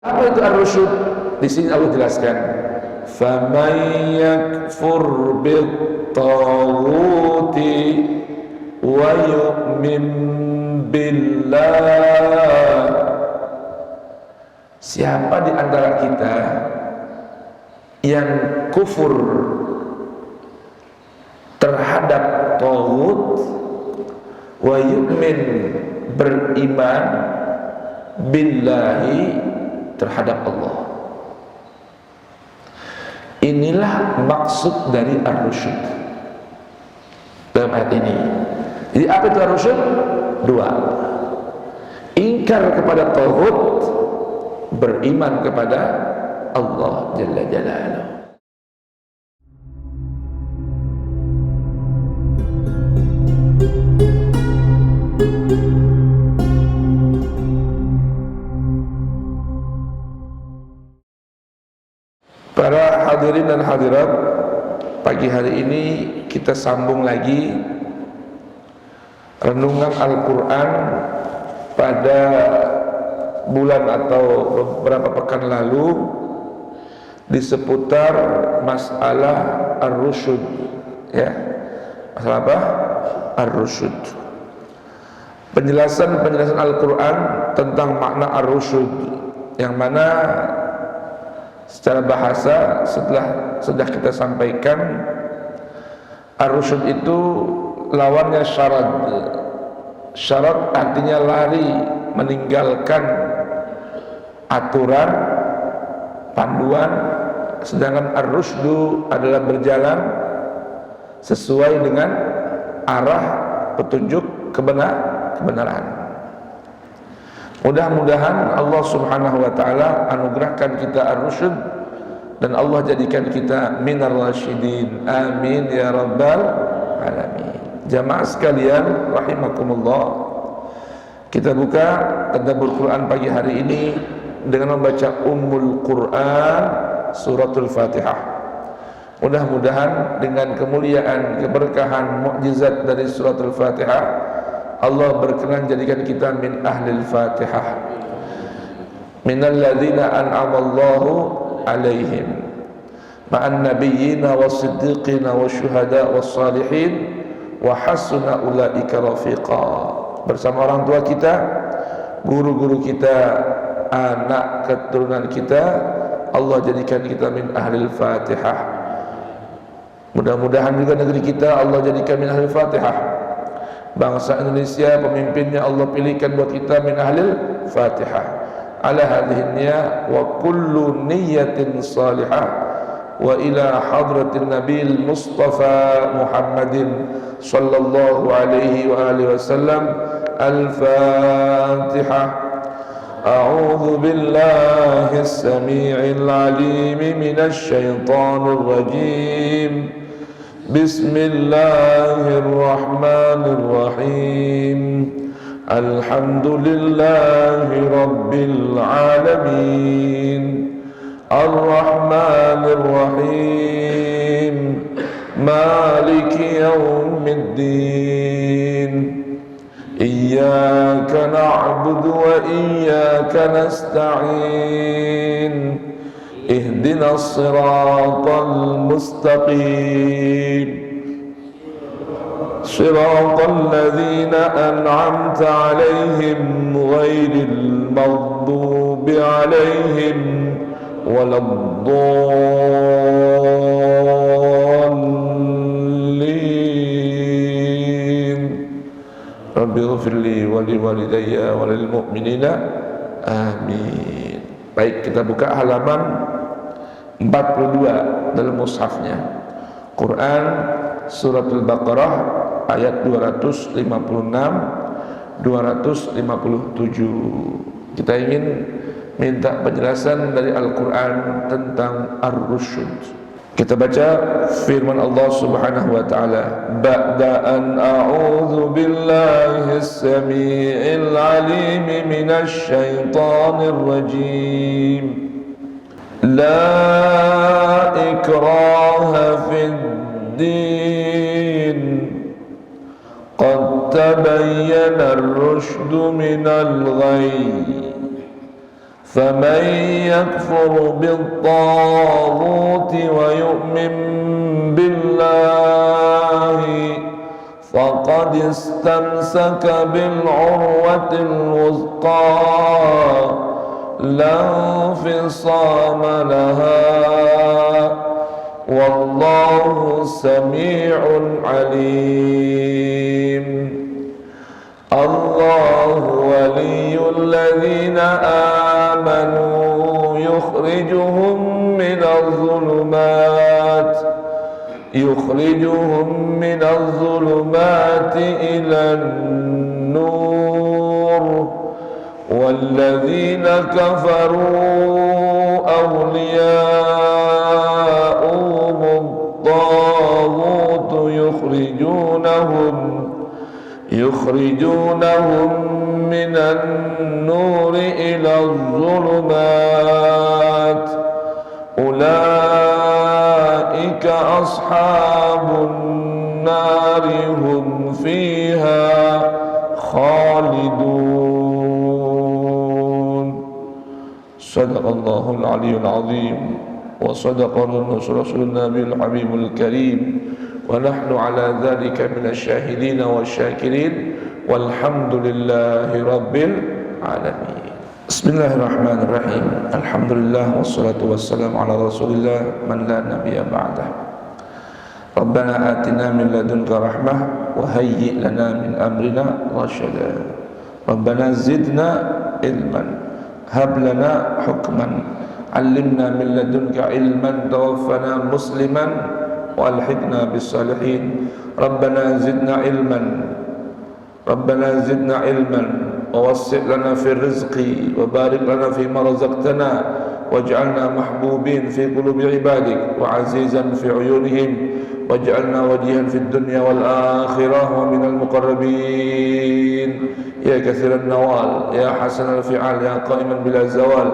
Apa itu ar-rusyud? Di sini Allah jelaskan, "Faman yakfur bit-taghuti wa yu'min billah." Siapa di antara kita yang kufur terhadap taghut wa yu'min, beriman billahi, terhadap Allah. Inilah maksud dari ar-rusyud dalam ayat ini. Jadi apa itu ar-rusyud? Dua: ingkar kepada taghut, beriman kepada Allah Jalla Jalaluhu. Para hadirin dan hadirat, pagi hari ini kita sambung lagi renungan Al-Quran pada bulan atau beberapa pekan lalu di seputar masalah ar-rusyud, ya. Masalah apa? Ar-rusyud. Penjelasan Al-Quran tentang makna ar-rusyud, yang mana secara bahasa sudah kita sampaikan, ar-rusyud itu lawannya syarad. Syarad artinya lari, meninggalkan aturan, panduan, sedangkan ar-rusydu adalah berjalan sesuai dengan arah petunjuk kebenaran. Mudah-mudahan Allah Subhanahu wa taala anugerahkan kita ar-rusyud dan Allah jadikan kita minar rasyidin. Amin ya rabbal alamin. Jamaah sekalian rahimakumullah, kita buka tadabbur Quran pagi hari ini dengan membaca Ummul Quran, suratul Fatihah. Mudah-mudahan dengan kemuliaan, keberkahan, mukjizat dari suratul Fatihah, Allah berkenan jadikan kita min ahlil Fatihah, minal ladzina an'amallahu alaihim ma'an nabiyyina was-siddiqina wasyuhada was-salihin wa hasuna ulaika rafiqa. Bersama orang tua kita, guru-guru kita, anak keturunan kita, Allah jadikan kita min ahlil Fatihah. Mudah-mudahan juga negeri kita Allah jadikan min ahlil Fatihah. Bangsa Indonesia, pemimpinnya Allah pilihkan buat kita min ahlil Fatihah. Ala hadhihi niyyah wa kullu niyyatin salihah wa ila hadratin Nabil Mustafa Muhammadin sallallahu alaihi wa alihi wasallam. Al-Fatihah. A'udzu billahi as-sami'il 'alim minasy syaithanir rajim. Bismillahirrahmanirrahim. Alhamdulillahi rabbil alamin. Ar-Rahmanir-Rahim. Maliki yaumiddin. Iyyaka na'budu wa iyyaka nasta'in. اهدنا الصراط المستقيم صراط الذين أنعمت عليهم غير المغضوب عليهم ولا الضالين رب اغفر لي ولوالدي وللمؤمنين آمين. Baik, kita buka halaman 42 dalam mushafnya. Quran Suratul Baqarah ayat 256 257. Kita ingin minta penjelasan dari Al-Quran tentang ar-rusyud. Kita baca firman Allah Subhanahu wa taala, ba'da an a'udzu billahi as-sami'il 'alim minasy syaithanir rajim. La ikraha fid din. Qad tabayyana ar-rusydu minal ghayy. فمن يكفر بالطاغوت ويؤمن بالله فقد استمسك بالعروة الوثقى لا انفصام لها والله سميع عليم. الله ولي الذين آمنوا يخرجهم من الظلمات إلى النور والذين كفروا أولياؤهم الطاغوت يخرجونهم من النور إلى الظلمات أولئك أصحاب النار هم فيها خالدون. صدق الله العلي العظيم وصدق رسولنا بالحبيب الكريم ونحن على ذلك من الشاهدين والشاكرين والحمد لله رب العالمين. Bismillahirrahmanirrahim. Alhamdulillah wassalatu wassalamu ala Rasulillah man la nabiyya ba'dah. Rabbana atina min ladunka rahmah wa hayyi' lana min amrina rashada. Rabbana zidna ilman hab lana hukman 'allimna min ladunka ilman tawaffana musliman wa alhiqna bis salihin. Rabbana zidna ilman ووسع لنا في الرزق وبارك لنا فيما رزقتنا واجعلنا محبوبين في قلوب عبادك وعزيزا في عيونهم واجعلنا وجيها في الدنيا والآخرة ومن المقربين يا كثير النوال يا حسن الفعال يا قائما بلا زوال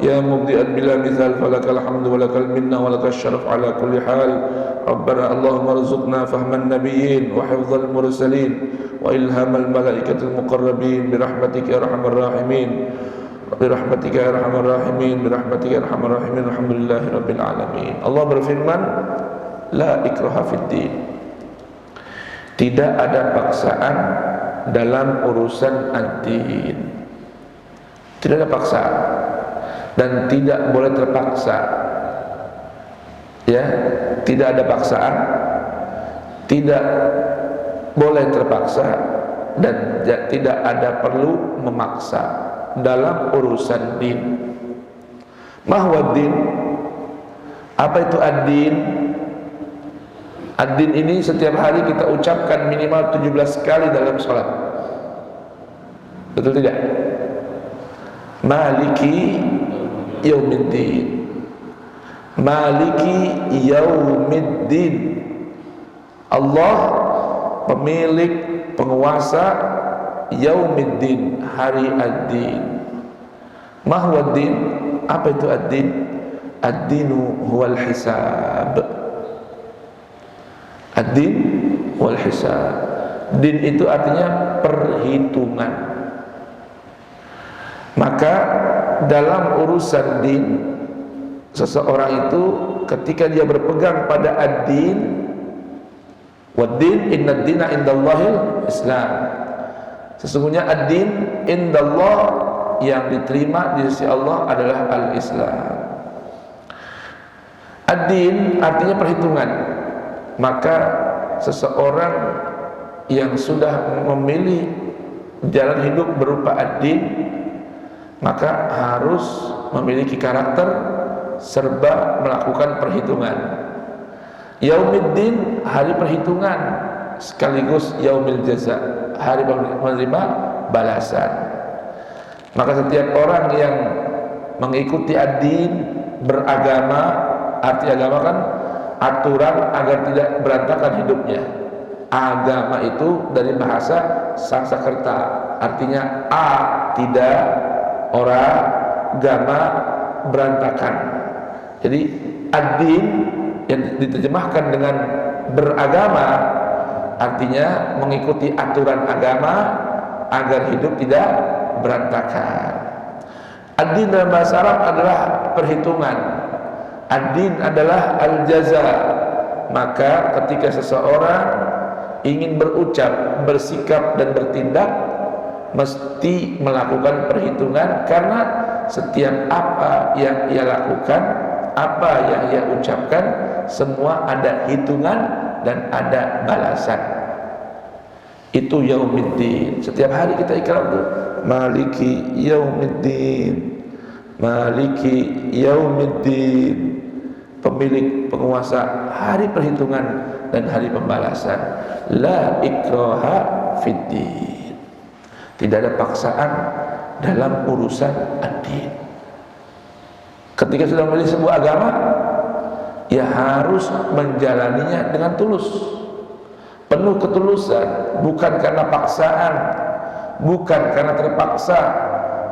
يا مبدئا بلا مثال فلك الحمد ولك المنة ولك الشرف على كل حال. ربنا اللهم ارزقنا فهم النبيين وحفظ المرسلين وإلهام الملائكة المقربين برحمتك يا أرحم الراحمين الحمد لله رب العالمين. Allah berfirman la ikraha fid din, tidak ada paksaan dalam urusan ad-din, tidak ada paksaan dan tidak boleh terpaksa, ya, tidak ada paksaan, tidak boleh terpaksa dan tidak ada perlu memaksa dalam urusan din. Mahwa din, apa itu ad-din? Ad-din ini setiap hari kita ucapkan minimal 17 kali dalam sholat, betul tidak? Maliki yaumiddin, Maliki yaumiddin, Allah pemilik, penguasa yaumiddin, hari ad-din. Mahwaddin, apa itu ad-din? Ad-dinu huwal hisab. Ad-din wal hisab. Din itu artinya perhitungan. Maka dalam urusan din, seseorang itu ketika dia berpegang pada ad-din, wad-din inna ad-dina indallahil Islam, sesungguhnya ad-din indallah, yang diterima di sisi Allah adalah al-Islam. Ad-din artinya perhitungan. Maka seseorang yang sudah memilih jalan hidup berupa ad-din, maka harus memiliki karakter serba melakukan perhitungan. Yaumiddin, hari perhitungan, sekaligus yaumil jaza, hari menerima balasan. Maka setiap orang yang mengikuti ad-din, beragama, arti agama kan aturan agar tidak berantakan hidupnya. Agama itu dari bahasa Sanskerta, artinya a, tidak, ora, gama, berantakan. Jadi ad-din yang diterjemahkan dengan beragama artinya mengikuti aturan agama agar hidup tidak berantakan. Ad-din dalam bahasa Arab adalah perhitungan. Ad-din adalah al-jaza. Maka ketika seseorang ingin berucap, bersikap dan bertindak, mesti melakukan perhitungan, karena setiap apa yang ia lakukan, apa yang ia ucapkan, semua ada hitungan dan ada balasan. Itu yaumiddin. Setiap hari kita ikrar itu maliki yaumiddin, maliki yaumiddin, pemilik, penguasa hari perhitungan dan hari pembalasan. La ikraha fiddin. Tidak ada paksaan dalam urusan ad-din. Ketika sudah memilih sebuah agama, ya harus menjalaninya dengan tulus, penuh ketulusan, bukan karena paksaan, bukan karena terpaksa,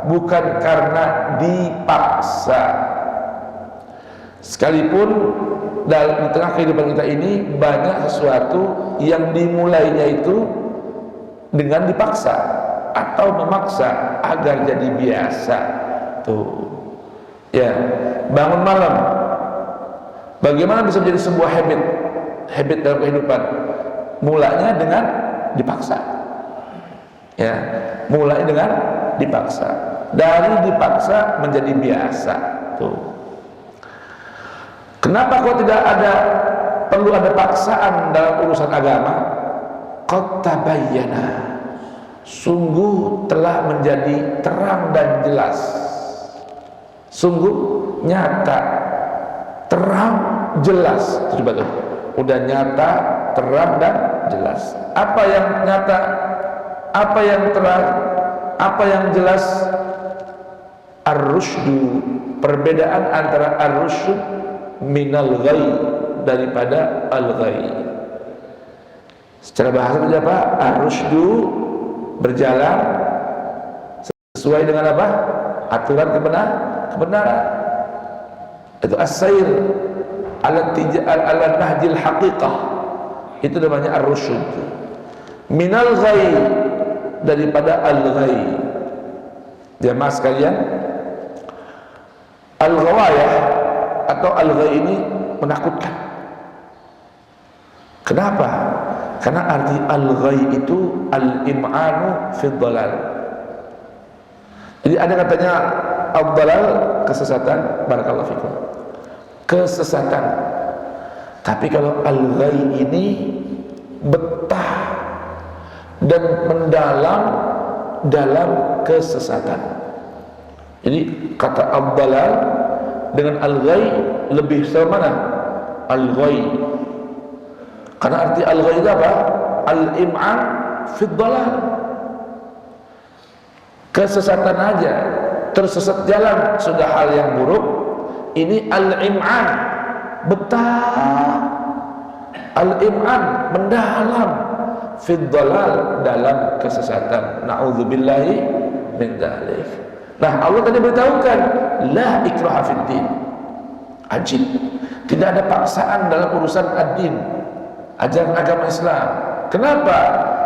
bukan karena dipaksa. Sekalipun dalam tengah kehidupan kita ini banyak sesuatu yang dimulainya itu dengan dipaksa atau memaksa agar jadi biasa. Tuh, ya, bangun malam, bagaimana bisa menjadi sebuah habit dalam kehidupan? Mulanya dengan dipaksa, ya, mulai dengan dipaksa, dari dipaksa menjadi biasa. Tuh, kenapa kok tidak perlu ada paksaan dalam urusan agama? Qad tabayyana, sungguh telah menjadi terang dan jelas, sungguh nyata, terang, jelas. Coba tuh, udah nyata, terang dan jelas. Apa yang nyata, apa yang terang, apa yang jelas? Ar-rusydu, perbedaan antara ar-rusyd minal ghai, daripada al-ghai. Secara bahasa itu apa? Ar-rusydu, berjalan sesuai dengan apa? Aturan kebenaran. Itu as-sair ala nahjil haqiqah. Itu namanya ar-rusyd. Minal ghai, daripada al-ghai. Jamaah sekalian, al-ghawayah atau al-ghai ini menakutkan. Kenapa? Karena arti al-ghai itu al-im'anu fi dhalal. Jadi ada katanya ad-dhalal, kesesatan, barakallahu fikum, kesesatan. Tapi kalau al-ghai ini betah dan mendalam dalam kesesatan. Jadi kata ad-dhalal dengan al-ghai lebih sama mana? Al-ghai. Karena arti al-ghai itu apa? Al-im'an fi dhalal. Kesesatan aja, tersesat jalan sudah hal yang buruk. Ini al-im'an, betah, al-im'an, mendalam, fi dhalal, dalam kesesatan. Na'udzubillahi min dzalik. Nah, Allah tadi beritahukan la ikraha fiddin. Ajib, tidak ada paksaan dalam urusan ad-din, ajaran agama Islam. Kenapa?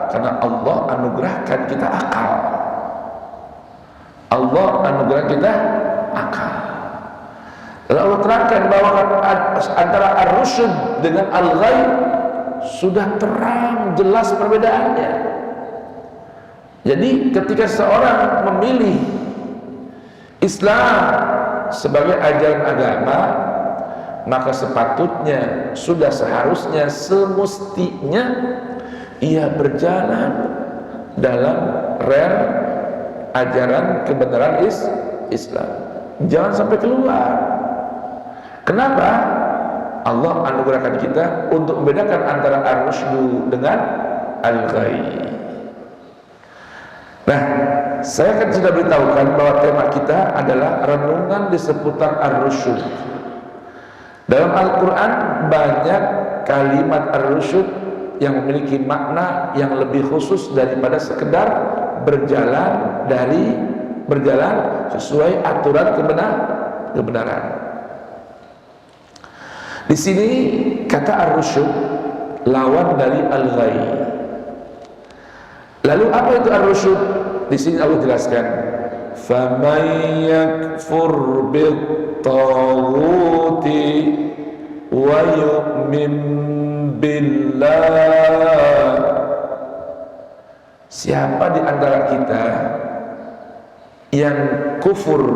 Karena Allah anugerahkan kita akal. Allah anugerahkan kita akal. Lalu Allah terangkan bahwa antara ar-rusyd dengan al-ghai sudah terang jelas perbedaannya. Jadi ketika seorang memilih Islam sebagai ajaran agama, maka sepatutnya, sudah seharusnya, semestinya ia berjalan dalam rel ajaran kebenaran Islam. Jangan sampai keluar. Kenapa? Allah anugerahkan kita untuk membedakan antara ar-rusydu dengan al-ghai. Nah, saya kan sudah beritahukan bahwa tema kita adalah renungan di seputar ar-rusyd. Dalam Al-Quran banyak kalimat ar-rusyd yang memiliki makna yang lebih khusus daripada sekedar berjalan sesuai aturan kebenaran. Di sini kata ar-rusyd lawan dari al-ghai. Lalu apa itu ar-rusyd? Di sini Allah jelaskan, faman yakfur bit-taghuti wa yu'min billah. Siapa di antara kita yang kufur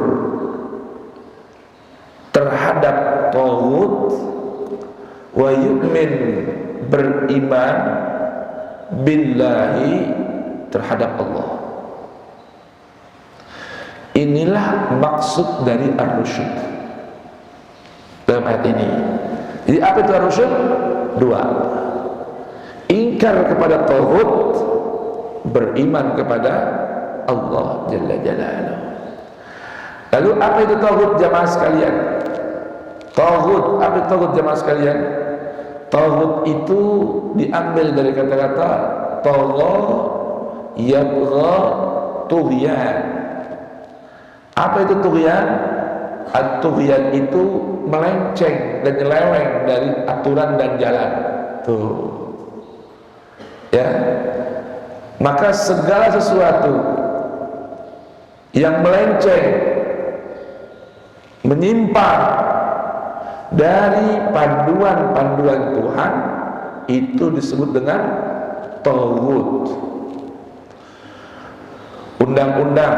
terhadap taghut wa yu'min, beriman billahi, terhadap Allah. Inilah maksud dari ar-rusyd dalam ayat ini. Jadi apa itu ar-rusyd? Dua: ingkar kepada taghut, beriman kepada Allah Jalla Jalaluhu. Lalu apa itu taghut jamaah sekalian? Taghut, apa itu taghut jamaah sekalian? Taghut itu diambil dari kata-kata tagha yabgha tughyan. Apa itu tughyan? At-tughyan itu melenceng dan nyeleweng dari aturan dan jalan. Tuh. Ya. Maka segala sesuatu yang melenceng, menyimpang dari panduan-panduan Tuhan, itu disebut dengan taghut. Undang-undang,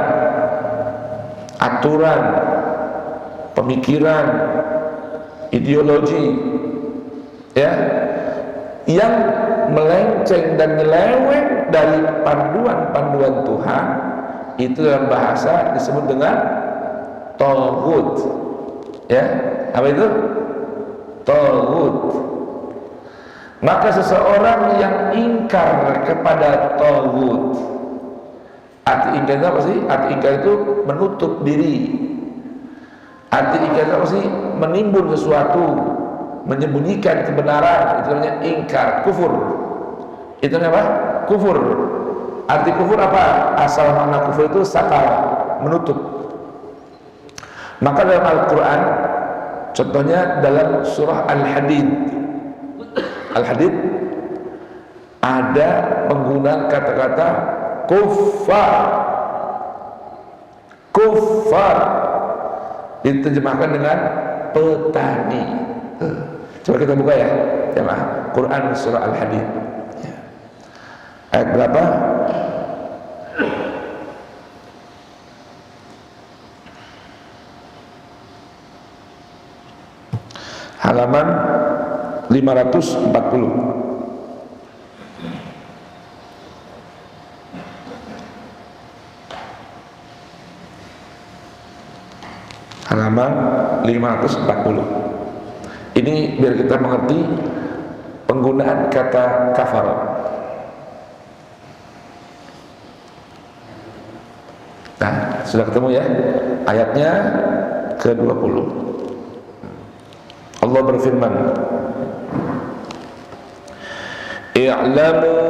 aturan, pemikiran, ideologi, ya, yang melenceng dan nyeleweng dari panduan-panduan Tuhan, itu dalam bahasa disebut dengan taghut. Ya, apa itu? Taghut. Maka seseorang yang ingkar kepada taghut, arti ingkar itu apa sih? Arti ingkar itu menutup diri. Arti ingkar itu apa sih? Menimbun sesuatu, menyembunyikan kebenaran, itu namanya ingkar, kufur. Itu namanya apa? Kufur. Arti kufur apa? Asal makna kufur itu satar, menutup. Maka dalam Al-Quran, contohnya dalam surah Al-Hadid, Al-Hadid ada penggunaan kata-kata kuffar. Kuffar diterjemahkan dengan petani. Coba kita buka ya, jemaah. Quran surah Al-Hadid. Ayat berapa? Halaman 540. Halaman 540. Ini biar kita mengerti penggunaan kata kafar. Nah, sudah ketemu ya ayatnya ke-20. Allah berfirman, i'lamu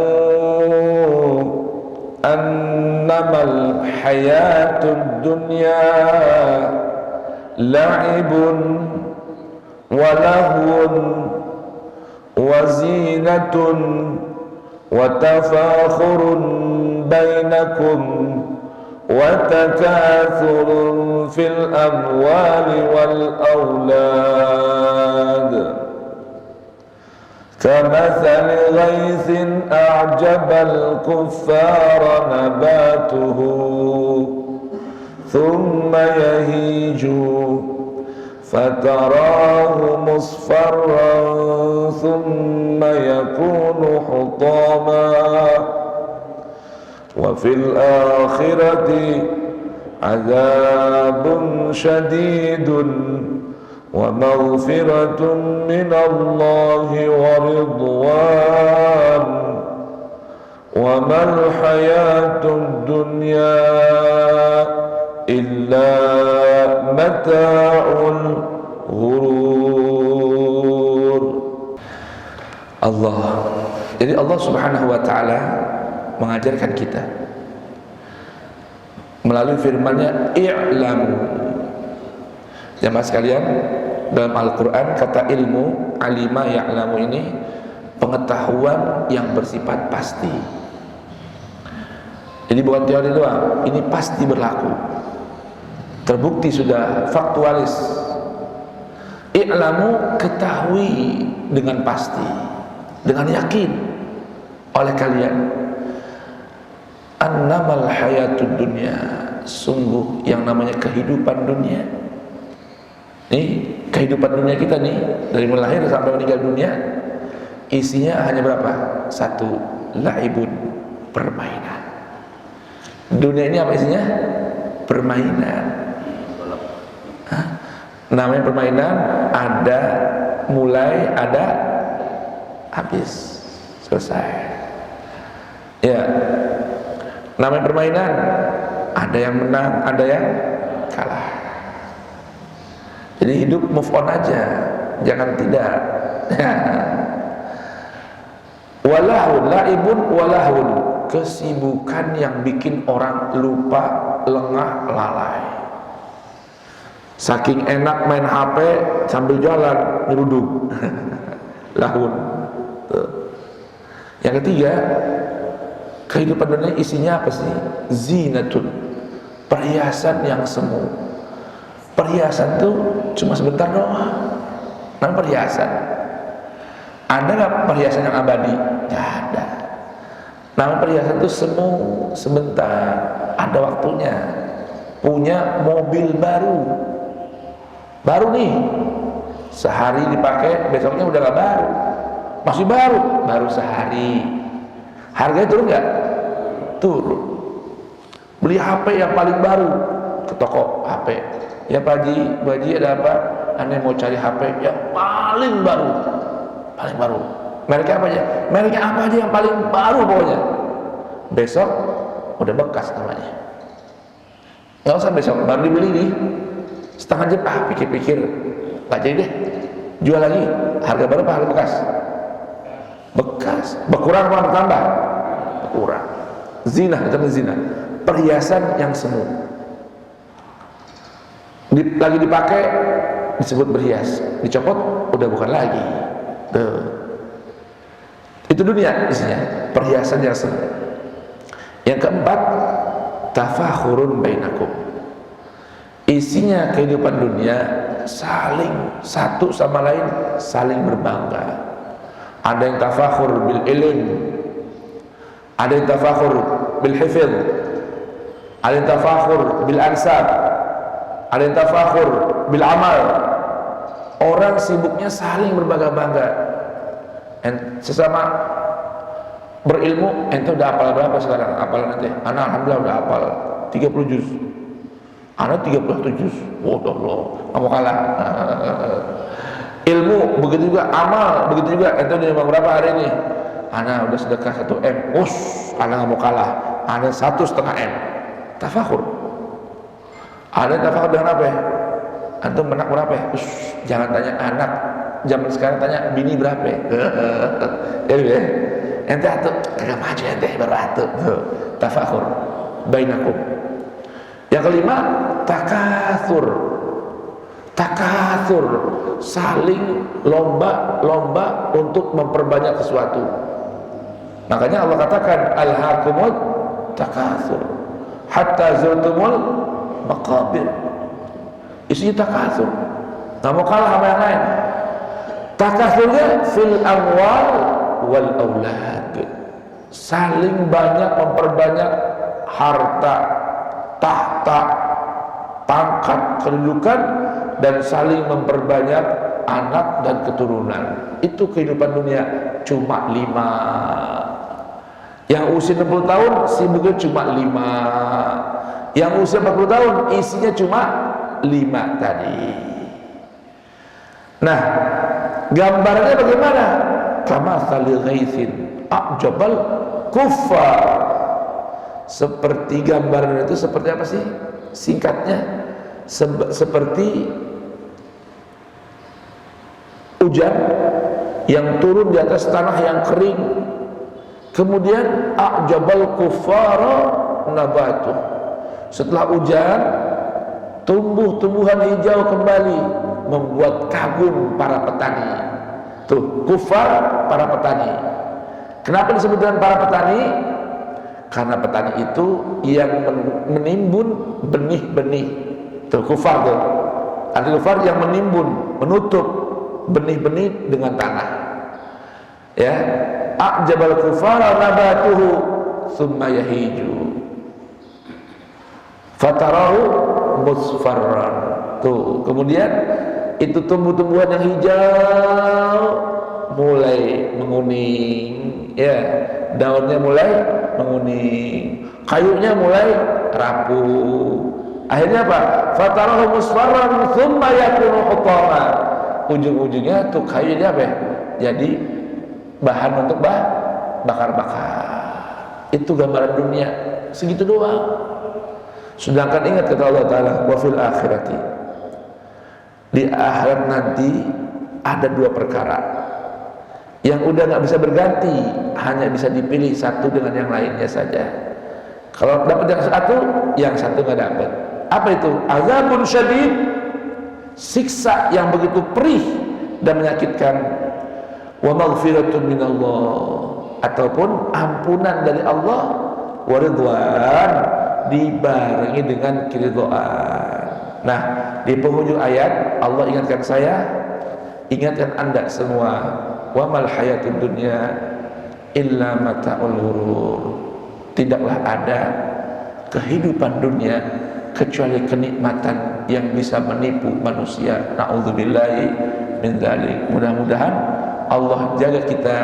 annamal hayatud dunya la'ibun wa lahwun wa zinatun wa tafakhurun bainakum وتكاثر في الأموال والأولاد كمثل غيث أعجب الكفار نباته ثم يهيج فتراه مصفرا ثم يكون حطاما وفي الآخرة عذاب شديد ومغفرة من الله ورضوان وما الحياة الدنيا إلا متاع الغرور. Allah, jadi Allah Subhanahu wa Ta'ala mengajarkan kita melalui firman-Nya, i'lamu. Jamaah sekalian, dalam Al-Quran kata ilmu, alima ya'lamu, ini pengetahuan yang bersifat pasti. Jadi bukan teori doang, ini pasti berlaku. terbukti sudah faktualis. I'lamu, ketahui dengan pasti, dengan yakin oleh kalian, annamal hayatud dunya, sungguh yang namanya kehidupan dunia. Nih, kehidupan dunia kita nih, dari mulai lahir sampai meninggal dunia, isinya hanya berapa? Satu, laibun, permainan. Dunia ini apa isinya? Permainan. Hah? Namanya permainan, ada mulai, ada habis, selesai. Ya, namanya permainan, ada yang menang, ada yang kalah. Jadi hidup move on aja, jangan tidak. Walahun, laibun walahun, kesibukan yang bikin orang lupa, lengah, lalai. Saking enak main HP sambil jalan nyeruduk. Lahun. Yang ketiga, kehidupan dunia isinya apa sih? Zinatun, perhiasan yang semu. Perhiasan tuh cuma sebentar doang. Namanya perhiasan. Ada nggak perhiasan yang abadi? Nggak ada. Namanya perhiasan tuh semu, sebentar. Ada waktunya. Punya mobil baru. Baru nih, sehari dipakai, besoknya udah gak baru. Masih baru, baru sehari. Harganya turun gak? Turun. Beli HP yang paling baru ke toko HP. Ya Pak Haji ada apa? Aneh mau cari HP yang paling baru. Paling baru. Mereknya apa aja? Mereknya apa aja yang paling baru pokoknya. Besok udah bekas namanya. Gak usah besok, baru dibeli nih. Setengah jam, pikir-pikir gak jadi deh, jual lagi. Harga baru apa harga bekas? Bekas. Berkurang apa bertambah? Berkurang. Zina, namanya zina, perhiasan yang semu. Lagi dipakai disebut berhias, dicopot udah bukan lagi. Itu dunia isinya, perhiasan yang semu. Yang keempat, tafakhurun bainakum, isinya kehidupan dunia saling satu sama lain, saling berbangga. Ada yang tafakhur bil ilm, ada yang tafakhur bil hifz, ada yang tafakhur bil ansab, ada yang tafakhur bil amal. Orang sibuknya saling berbangga-bangga. Sesama berilmu, ente udah hafal berapa sekarang? Hafal nanti? Anak alhamdulillah udah hafal 30 juz. Anak 37, waduh loh, nggak mau kalah. Ilmu begitu juga, amal begitu juga. Ente udah nyumbang berapa hari ini? Anak udah sedekah 1 M. Anak nggak mau kalah. Anak 1,5 M. Tafakhur. Ada tafakhur dengan apa? Antum menak berapa? Jangan tanya anak. Zaman sekarang tanya bini berapa? Ya, ente atuh kagak maju ente baru atuh. Tafakhur bainakum. Yang kelima, takatsur. Takatsur, saling lomba-lomba untuk memperbanyak sesuatu. Makanya Allah katakan alhaakumut takatsur hatta zurtumul maqabir. Isinya takatsur. Enggak mau kalah sama yang lain. Takatsurnya fil amwal wal aulad. Saling banyak memperbanyak harta, tahta, pangkat, kedudukan, dan saling memperbanyak anak dan keturunan. Itu kehidupan dunia cuma 5. Yang usia 60 tahun sibuknya cuma 5. Yang usia 40 tahun isinya cuma 5 tadi. Nah, gambarnya bagaimana? Kama salil ghaithin a'jabal kuffar. Seperti gambaran itu seperti apa sih? Singkatnya seperti hujan yang turun di atas tanah yang kering, kemudian a'jabal kuffara nabatu. Setelah hujan tumbuh-tumbuhan hijau kembali, membuat kagum para petani. Tuh, kufar para petani. Kenapa disebut dengan para petani? Karena petani itu yang menimbun benih-benih Itu kufar tuh. Arti kufar yang menimbun, menutup benih-benih dengan tanah. Ya, a'jabal kufara nabatuhu thumma yahiju fatarahu musfarran. Tuh, kemudian itu tumbuh-tumbuhan yang hijau mulai menguning, ya, daunnya mulai menguning, kayunya mulai rapuh. Akhirnya apa? Fatarahu musfarran thumma yakunu hutama. Ujung-ujungnya tuh kayunya apa? Jadi bahan untuk bakar-bakar. Itu gambaran dunia, segitu doang. Sedangkan ingat kata Allah Ta'ala, wa fil akhirati, di akhirat nanti ada dua perkara yang udah gak bisa berganti, hanya bisa dipilih satu dengan yang lainnya saja. Kalau dapat yang satu gak dapat. Apa itu? Azabun syadid, siksa yang begitu perih dan menyakitkan, wa maghfiratun minallah, ataupun ampunan dari Allah, wa ridwan, dibarengi dengan keridhaan. Nah, di penghujung ayat Allah ingatkan saya, ingatkan Anda semua, wa mal hayatud dunya illa mata'ul ghurur. Tidaklah ada kehidupan dunia kecuali kenikmatan yang bisa menipu manusia. Na'udzubillahi min dzalik. Mudah-mudahan Allah jaga kita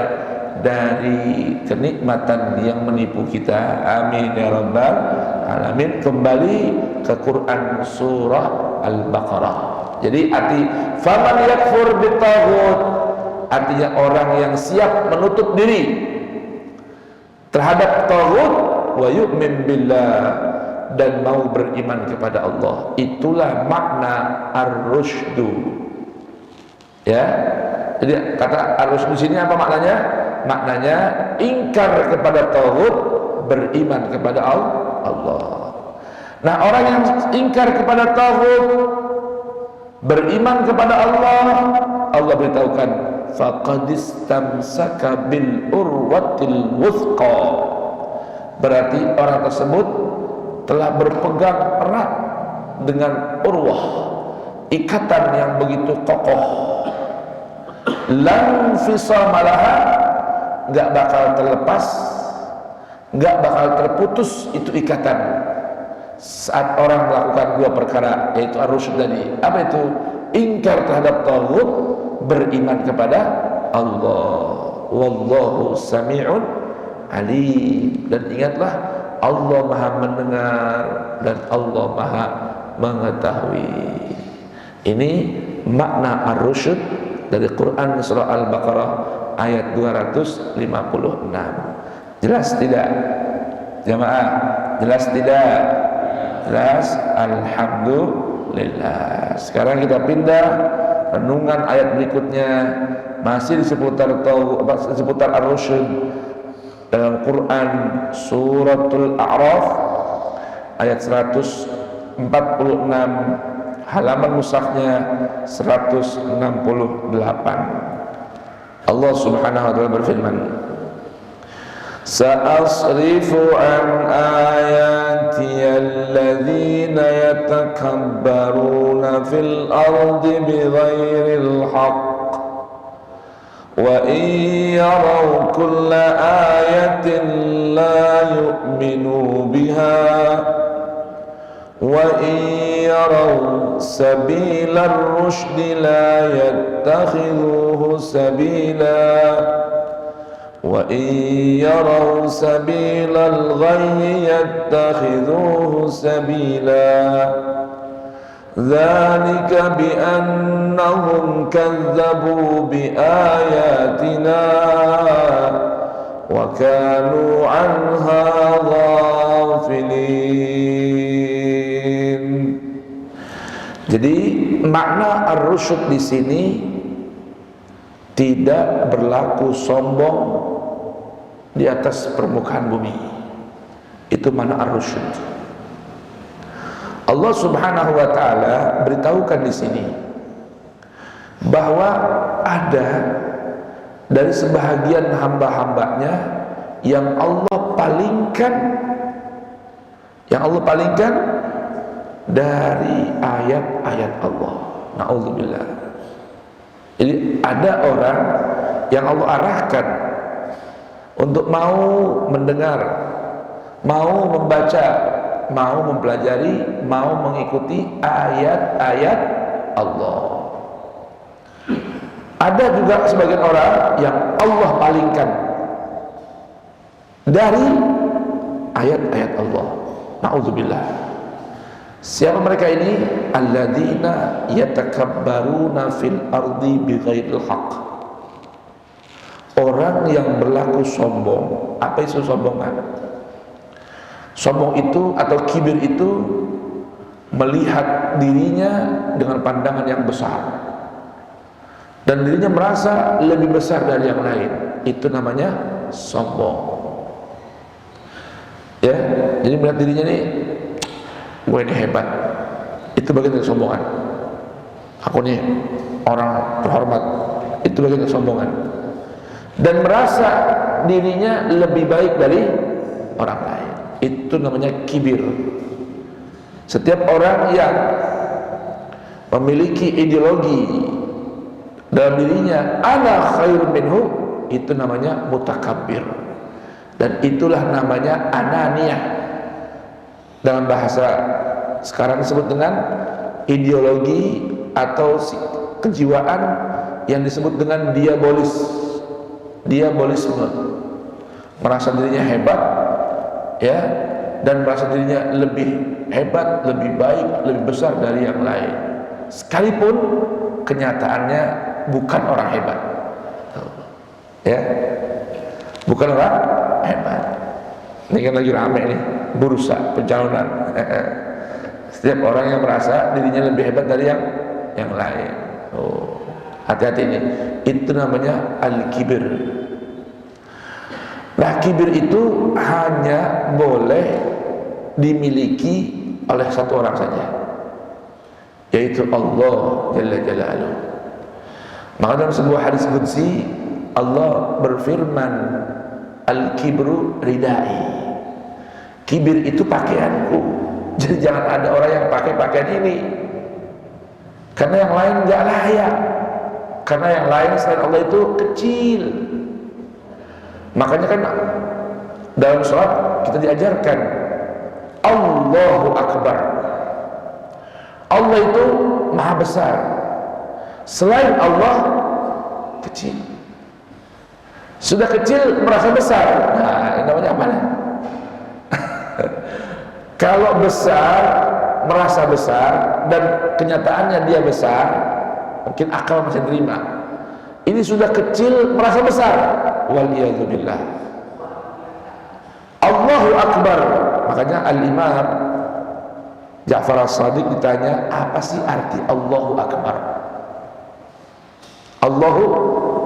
dari kenikmatan yang menipu kita. Amin ya rabbal alamin. Kembali ke Quran surah Al-Baqarah. Jadi arti faman yakfur bitaghut, artinya orang yang siap menutup diri terhadap taghut, wa yu'min billah, dan mau beriman kepada Allah. Itulah makna ar-rusydu. Ya. Jadi kata ar-rusydu di sini apa maknanya? Maknanya ingkar kepada taghut, beriman kepada Allah. Nah, orang yang ingkar kepada taghut, beriman kepada Allah, Allah beritahukan faqad istamsaka bil urwatil wuthqa. Berarti orang tersebut telah berpegang erat dengan urwah, ikatan yang begitu kokoh. Lan fisamalaha, enggak bakal terlepas, enggak bakal terputus itu ikatan saat orang melakukan dua perkara, yaitu ar-rusyd tadi. Apa itu? Ingkar terhadap taghut, beriman kepada Allah. Wallahu sami'un alim. Dan ingatlah, Allah Maha mendengar dan Allah Maha mengetahui. Ini makna ar-rusyd dari Quran surah Al-Baqarah ayat 256. Jelas tidak? Jamaah, jelas tidak? Jelas. Alhamdulillah. Sekarang kita pindah renungan ayat berikutnya, masih seputar ar-rusyd dalam Quran suratul A'raf ayat 146, halaman mushafnya 168. Allah Subhanahu wa taala berfirman, Sa'asrifu an ayati alladhina yatakabbaruna fil ardi bighairil haqq wa in yaraw kulla ayatin la yu'minu biha wa in yaraw sabilar rushdi la yattakhidhuhu sabila wa in yaraw sabilal ghayyi yattakhidhuhu sabila dzalika bi annahum kazzabu bi ayatina wa kanu anha ghafilin. Jadi makna ar-rusyd di sini tidak berlaku sombong di atas permukaan bumi. Itu makna ar-rusyd. Allah Subhanahu wa taala beritahukan di sini bahwa ada dari sebahagian hamba-hambanya yang Allah palingkan dari ayat-ayat Allah. Na'udzubillah. Jadi ada orang yang Allah arahkan untuk mau mendengar, mau membaca, mau mempelajari, mau mengikuti ayat-ayat Allah. Ada juga sebagian orang yang Allah palingkan dari ayat-ayat Allah. Na'udzubillah. Siapa mereka ini? Alladzina yatakabbaruna fil ardi bighairil haqq. Orang yang berlaku sombong. Apa itu sombongan? Sombong itu atau kibir itu melihat dirinya dengan pandangan yang besar dan dirinya merasa lebih besar dari yang lain. Itu namanya sombong. Ya, jadi melihat dirinya nih, gue ini hebat. Itu bagian dari kesombongan. Aku nih orang terhormat. Itu bagian dari kesombongan. Dan merasa dirinya lebih baik dari orang lain. Itu namanya kibir. Setiap orang yang memiliki ideologi dalam dirinya ana khairun minhu, itu namanya mutakabbir. Dan itulah namanya ananiyah. Dalam bahasa sekarang disebut dengan ideologi atau kejiwaan yang disebut dengan diabolisme. Merasa dirinya hebat, ya, dan merasa dirinya lebih hebat, lebih baik, lebih besar dari yang lain, sekalipun kenyataannya bukan orang hebat, ya, bukan orang hebat. Ini kan lagi rame nih bursa pencalonan. Setiap orang yang merasa dirinya lebih hebat dari yang lain. Oh, hati-hati ini. Itu namanya al-kibir. Nah, kibir itu hanya boleh dimiliki oleh satu orang saja, yaitu Allah Jalla Jalaluh. Maka dalam sebuah hadis qudsi Allah berfirman, al-kibru ridai. Kibir itu pakaianku. Jadi jangan ada orang yang pakai pakaian ini, karena yang lain nggak layak. Karena yang lain selain Allah itu kecil. Makanya kan dalam sholat kita diajarkan Allahu Akbar. Allah itu maha besar. Selain Allah kecil. Sudah kecil merasa besar. Nah, ini namanya apa nih? Kalau besar merasa besar dan kenyataannya dia besar, mungkin akal masih terima. Ini sudah kecil merasa besar. Waliyadzubillah. Allahu Akbar. Makanya Al-Imam Ja'far As-Shadiq ditanya, apa sih arti Allahu Akbar? Allahu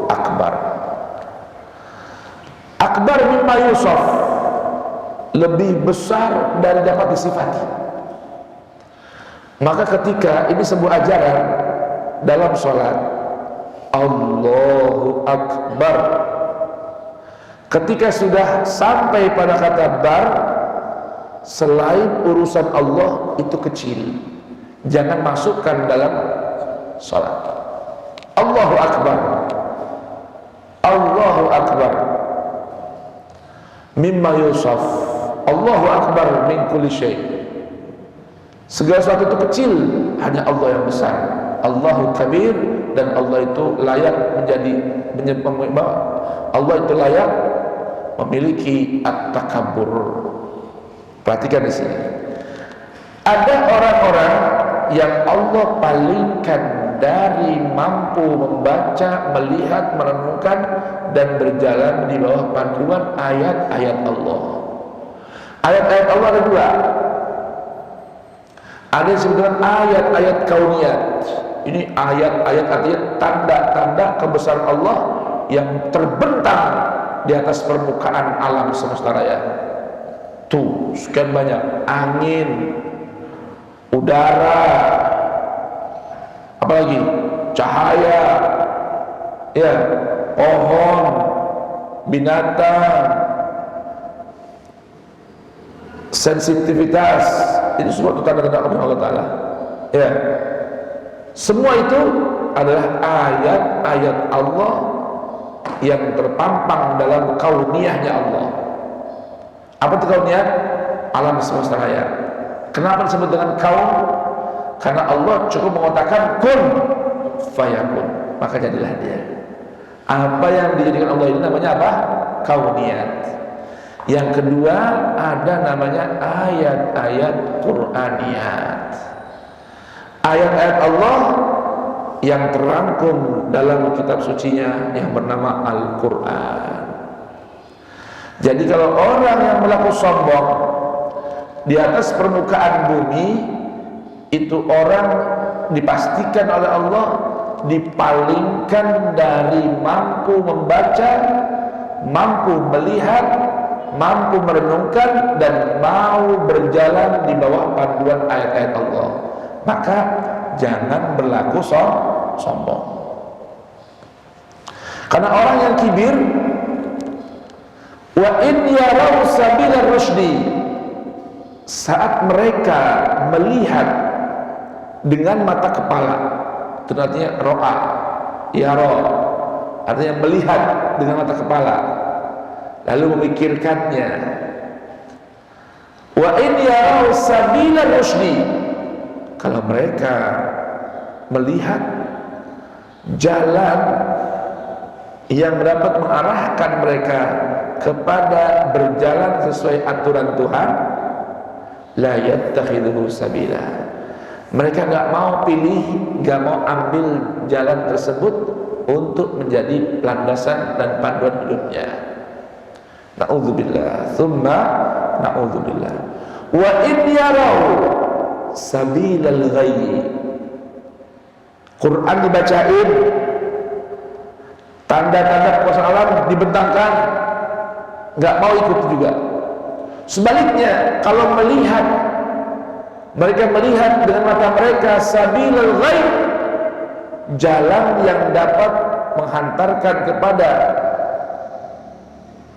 Akbar. Akbar mimma yusaf. Lebih besar dari dapat disifati. Maka ketika ini sebuah ajaran dalam sholat, Allahu Akbar, ketika sudah sampai pada kata bar, selain urusan Allah itu kecil, jangan masukkan dalam sholat. Allahu Akbar, Allahu Akbar mimma yusaf, Allahu Akbar min kulli syai'. Segala sesuatu itu kecil, hanya Allah yang besar. Allahu Kabir, dan Allah itu layak menjadi Allah itu layak memiliki at-takabbur. Perhatikan di sini. Ada orang-orang yang Allah palingkan dari mampu membaca, melihat, merenungkan dan berjalan di bawah panduan ayat-ayat Allah. Ayat-ayat Allah ada dua. Ada yang disebut dengan ayat-ayat kauniyat. Ini ayat-ayat artinya tanda-tanda kebesaran Allah yang terbentang di atas permukaan alam semesta raya. Tuh, sekian banyak angin, udara, apalagi cahaya, ya, pohon, binatang, sensitivitas, itu semua tanda-tanda Allah Ta'ala. Ya, semua itu adalah ayat-ayat Allah yang terpampang dalam kauniyahnya Allah. Apa itu kauniyah? Alam semesta raya. Kenapa disebut dengan kaun? Karena Allah cukup mengatakan kun fayakun, maka jadilah dia. Apa yang dijadikan Allah ini namanya apa? Kauniyat. Yang kedua ada namanya ayat-ayat Qur'aniyat. Ayat-ayat Allah yang terangkum dalam kitab sucinya yang bernama Al-Quran. Jadi kalau orang yang melakukan sombong di atas permukaan bumi, itu orang dipastikan oleh Allah dipalingkan dari mampu membaca, mampu melihat, mampu merenungkan, dan mau berjalan di bawah panduan ayat-ayat Allah. Maka jangan berlaku sombong. Karena orang yang kibir, wa in yarau sabilar rusdi, saat mereka melihat dengan mata kepala, itu artinya ro'a, yaro, artinya melihat dengan mata kepala, lalu memikirkannya. Wa in yarau sabilar rusdi, kalau mereka melihat jalan yang dapat mengarahkan mereka kepada berjalan sesuai aturan Tuhan, la yattakhidhu sabila, mereka nggak mau pilih, nggak mau ambil jalan tersebut untuk menjadi landasan dan panduan hidupnya. Na'udzubillah, thumma na'udzubillah. Wa in yarau sabilal ghayyi, Quran dibacain, tanda-tanda kekuasaan alam dibentangkan, nggak mau ikut juga. Sebaliknya, kalau mereka melihat dengan mata mereka sabilal ghayy, jalan yang dapat menghantarkan kepada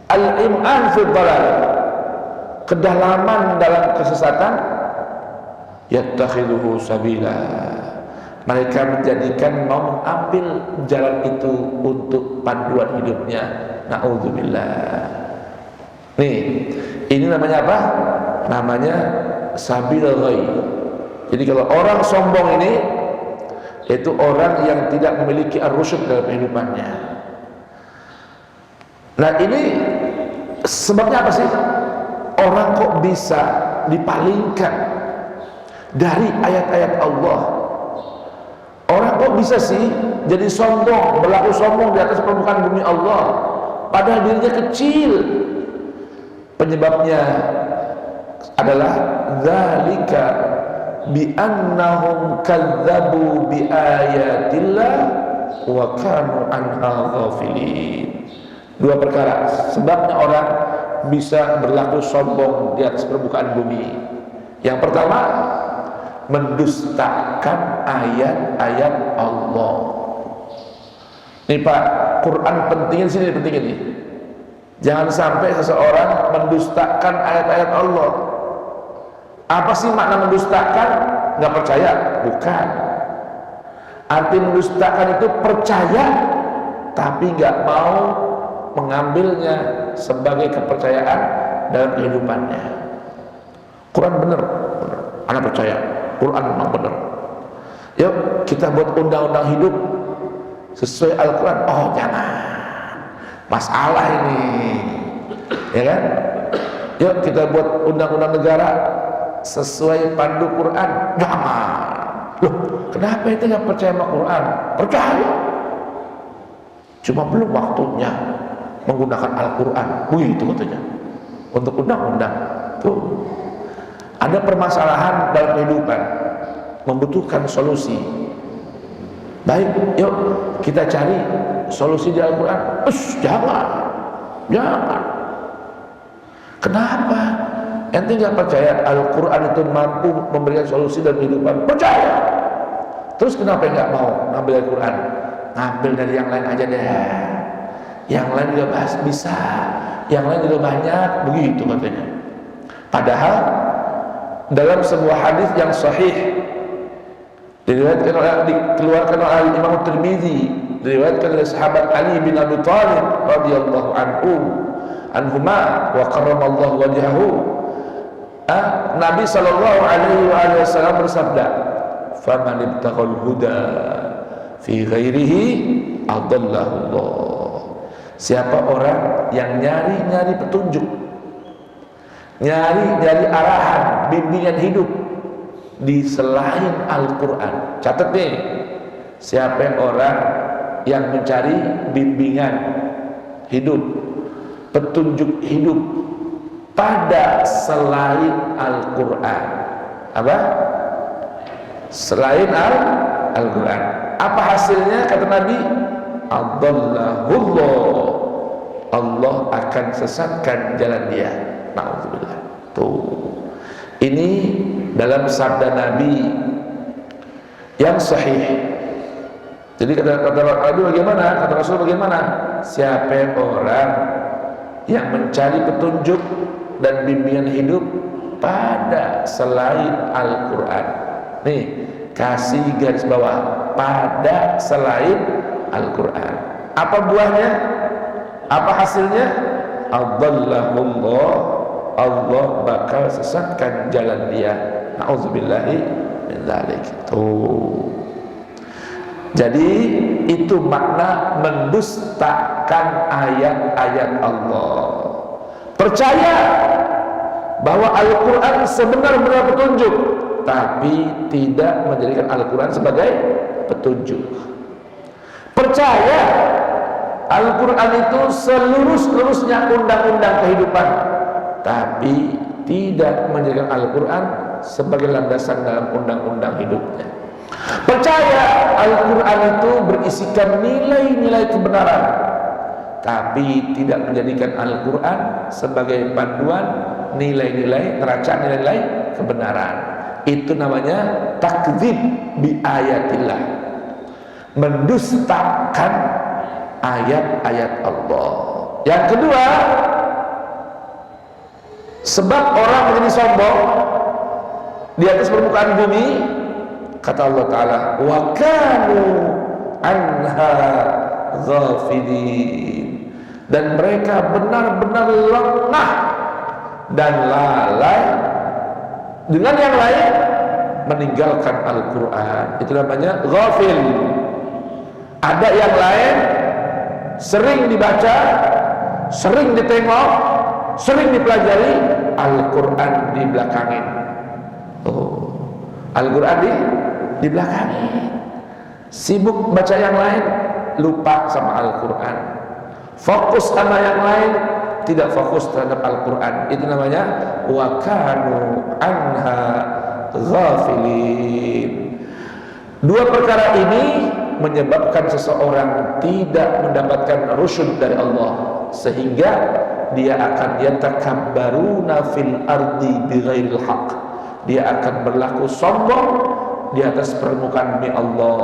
al-im'an fil dhalal, kedalaman dalam kesesatan, yattakhidhuhu sabila, mereka menjadikan, mau mengambil jalan itu untuk panduan hidupnya. Na'udzubillah. Nih, ini namanya apa? Namanya sabilal ghayy. Jadi kalau orang sombong ini, itu orang yang tidak memiliki ar-rusyd dalam kehidupannya. Nah, ini sebabnya apa sih? Orang kok bisa dipalingkan dari ayat-ayat Allah? Orang kok bisa sih jadi sombong, berlaku sombong di atas permukaan bumi Allah, padahal dirinya kecil? Penyebabnya adalah dzalika bi annahum kadzdzabu bi ayatillah wa kanu anha ghafilin. Dua perkara sebabnya orang bisa berlaku sombong di atas permukaan bumi. Yang pertama, mendustakan ayat-ayat Allah. Nih Pak, Quran pentingin sini, pentingin nih. Jangan sampai seseorang mendustakan ayat-ayat Allah. Apa sih makna mendustakan? Nggak percaya? Bukan. Arti mendustakan itu percaya, tapi nggak mau mengambilnya sebagai kepercayaan dalam kehidupannya. Quran benar, anak percaya. Quran memang benar. Yuk kita buat undang-undang hidup sesuai Al-Quran. Oh jangan, masalah ini, ya kan? Yuk kita buat undang-undang negara sesuai pandu Quran. Jangan. Loh, kenapa itu nggak percaya sama Quran? Percaya, cuma belum waktunya menggunakan Al-Quran. Begitu katanya untuk undang-undang. Tuh, ada permasalahan dalam kehidupan, membutuhkan solusi. Baik, yuk kita cari solusi di Al-Quran. Jangan. Kenapa? Ente nggak percaya Al-Quran itu mampu memberikan solusi dalam kehidupan? Percaya. Terus kenapa nggak mau ngambil Al-Quran? Ngambil dari yang lain aja deh. Yang lain juga bisa, yang lain juga banyak, begitu katanya. Padahal dalam sebuah hadis yang sahih dikeluarkan oleh Imam Tirmidzi, diriwayatkan oleh sahabat Ali bin Abi Thalib radhiyallahu anhuma wa karramallahu wajhahu. Nabi sallallahu alaihi wasallam bersabda, "Faman ibtaghal huda fi ghairihi adallahu Allah." Siapa orang yang nyari petunjuk, nyari arahan, bimbingan hidup di selain Al-Quran. Catat nih, siapa orang yang mencari bimbingan hidup, petunjuk hidup pada selain Al-Quran. Apa? Selain Al-Quran. Apa hasilnya? Kata Nabi, adallahullah, Allah akan sesatkan jalan dia. Na'udzubillah. Tuh, ini dalam sabda Nabi yang sahih. Jadi kata Nabi bagaimana? Kata Rasul bagaimana? Siapa orang yang mencari petunjuk dan bimbingan hidup pada selain Al-Quran. Nih, kasih garis bawah, pada selain Al-Quran. Apa buahnya? Apa hasilnya? Adallahullah, Allah bakal sesatkan jalan dia. Na'udzubillahi min dzalik. Jadi itu makna mendustakan ayat-ayat Allah. Percaya bahwa Al-Quran sebenar-benar petunjuk, tapi tidak menjadikan Al-Quran sebagai petunjuk. Percaya Al-Quran itu seluruh-seluruhnya undang-undang kehidupan, tapi tidak menjadikan Al-Quran sebagai landasan dalam undang-undang hidupnya. Percaya Al-Quran itu berisikan nilai-nilai kebenaran, tapi tidak menjadikan Al-Quran sebagai panduan nilai-nilai, neraca nilai-nilai kebenaran. Itu namanya takdzib bi ayatillah, mendustakan ayat-ayat Allah. Yang kedua, sebab orang menjadi sombong di atas permukaan bumi, kata Allah Ta'ala, wa kanu anha ghafilin, dan mereka benar-benar lengah dan lalai dengan yang lain meninggalkan Al-Quran. Itu namanya ghafil. Ada yang lain sering dibaca, sering ditengok, sering dipelajari, Al-Quran di belakangin. Al-Quran di belakangin. Sibuk baca yang lain, lupa sama Al-Quran. Fokus sama yang lain, tidak fokus terhadap Al-Quran. Itu namanya wa kanu anha ghafilin. Dua perkara ini menyebabkan seseorang tidak mendapatkan rusyud dari Allah, sehingga dia akan yatakabbaruna fil ardi bighairil haq. Dia akan berlaku sombong di atas permukaan bumi Allah